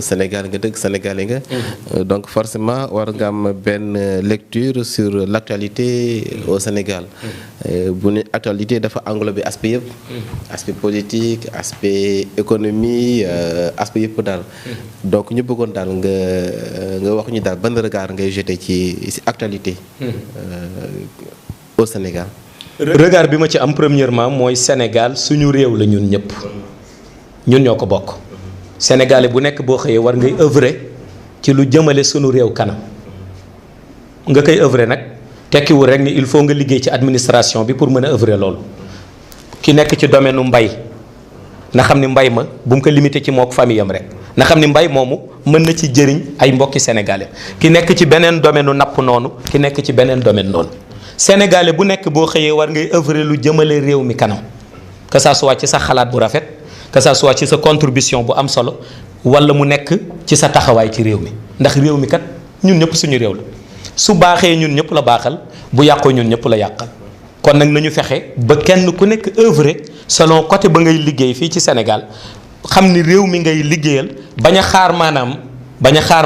Sénégal nga dëkk sénégalais nga donc forcément war nga am benn lecture sur l'actualité au Sénégal bu ne actualité dafa englober aspect yëpp aspect politique aspect économie aspect yëpp daal donc ñu bëggoon daal nga wax ñu daal ban regard ngay jeter ci actualité au Sénégal. regard bi ma ci am premièrement mooy Sénégal suñu réew la ñun ñëpp ñun ñoo ko bokk sénégalais bu nekk boo xëyee war ngay œuvrer ci lu jëmale suñu réew kanam nga koy œuvrer nag tekkiwul rek ni il faut nga liggéey ci administration bi pour mën a œuvrer loolu ki nekk ci domaine u mbay na xam ni mbay ma bu mu ko limité ci mook famille am rek na xam ni mbay moomu mën na ci jëriñ ay mbokki sénégalais ki nekk ci beneen domaine u napp noonu ki nekk ci beneen domaine noonu sénégalais bu nekk boo xëyee war ngay œuvrer lu jëmale réew mi kanam que ça soit ci sa xalaat bu rafet que ça soit ci sa contribution bu am solo wala mu nekk ci sa taxawaay ci réew mi ndax réew mi kat ñun ñëpp suñu réew la su baaxee ñun ñëpp la baaxal bu yàqoo ñun ñëpp la yàqal kon nag nañu fexe ba kenn ku nekk œuvrer selon côté ba ngay liggéey fii ci Sénégal xam ni réew mi ngay liggéeyal bañ a xaar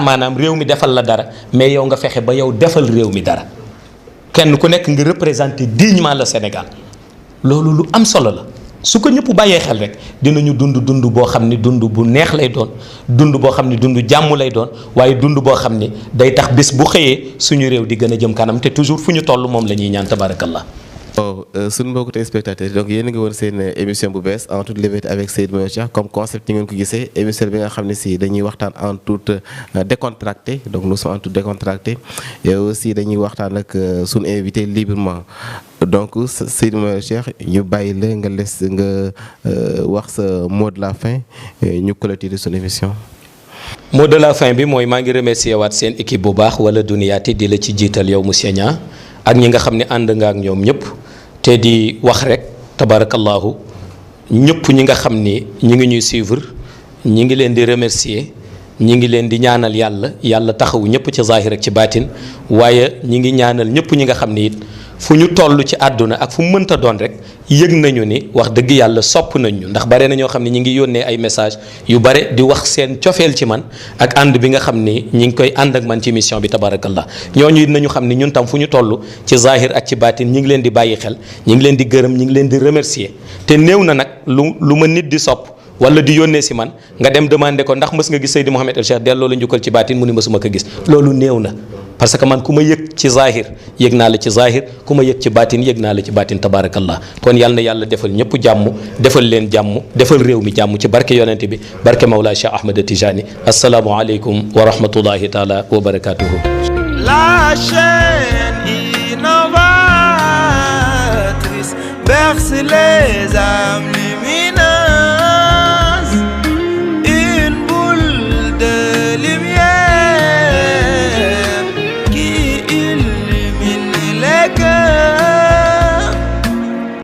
maanaam réew mi defal la dara mais yow nga fexe ba yow defal réew mi dara kenn ku nekk nga représenter dignement le Sénégal loolu lu am solo la su ko ñëpp bàyyee xel rek dinañu dund boo xam ni dund bu neex lay doon dund boo xam ni dund jàmm lay doon waaye dund boo xam ni day tax bés bu xëyee suñu réew di gën a jëm kanam te toujours fu ñu toll moom la ñuy ñaan tabarakallah. suñu mbokku téléspectateurs donc yéen a ngi woon seen émission bu bees en toute liberté avec Seydou Mohamed Cheikh comme concept yi ngeen ko gisee émission bi nga xam ne si dañuy waxtaan en toute décontracté donc nous sommes en toute décontracté et aussi dañuy waxtaan ak suñu invité librement donc Seydou Mohamed Cheikh ñu bàyyi la nga wax sa mot de la fin ñu clôturer suñu émission. mot de la fin bi mooy maa ngi remercier waat seen équipe bu baax wala Duniyaati di la ci jiital yow monsieur Niang ak ñi nga xam ne ànd nga ak ñoom ñëpp te di wax rek tabarakallahu ñëpp ñi nga xam ni ñi ngi ñuy suivre ñi ngi leen di remercier ñi ngi leen di ñaanal yàlla taxawu ñëpp ci zahir ak ci baatin waaye ñi ngi ñaanal ñëpp ñi nga xam ni it fu ñu toll ci àdduna ak fu mu mënta doon rek yëg nañu ni wax dëgg yàlla sopp nañ ñu ndax bare na ñoo xam ne ñi ngi yónnee ay message yu bare di wax seen cofeel ci man ak ànd bi nga xam ni ñi ngi koy ànd ak man ci mission bi tabarakallah ñooñu it nañu xam ni ñun tam fu ñu toll ci zahir ak ci baatin ñi ngi leen di bàyyi xel ñi ngi leen di gërëm ñi ngi leen di remercier te néew na nag lu ma nit di sopp wala di yónnee si man nga dem demander ko ndax mës nga gis Seydi Mouhamed El Cheikh delloo la njukkal ci baatin mu ni mësuma ko gis loolu néew na parce que man ku ma yëg ci zahir yëg naa la ci zahir ku ma yëg ci baatin yëg naa la ci baatin tabarakallah kon yal na yàlla defal ñëpp jàmm defal leen jàmm defal réew mi jàmm ci barke yonente bi barke Mawlaa Cheikh Ahmed Tijani assalaamu aleykum wa rahmatullahi taala wa barakatuhu. La chaîne innovatrice berce les âmes lumineuses.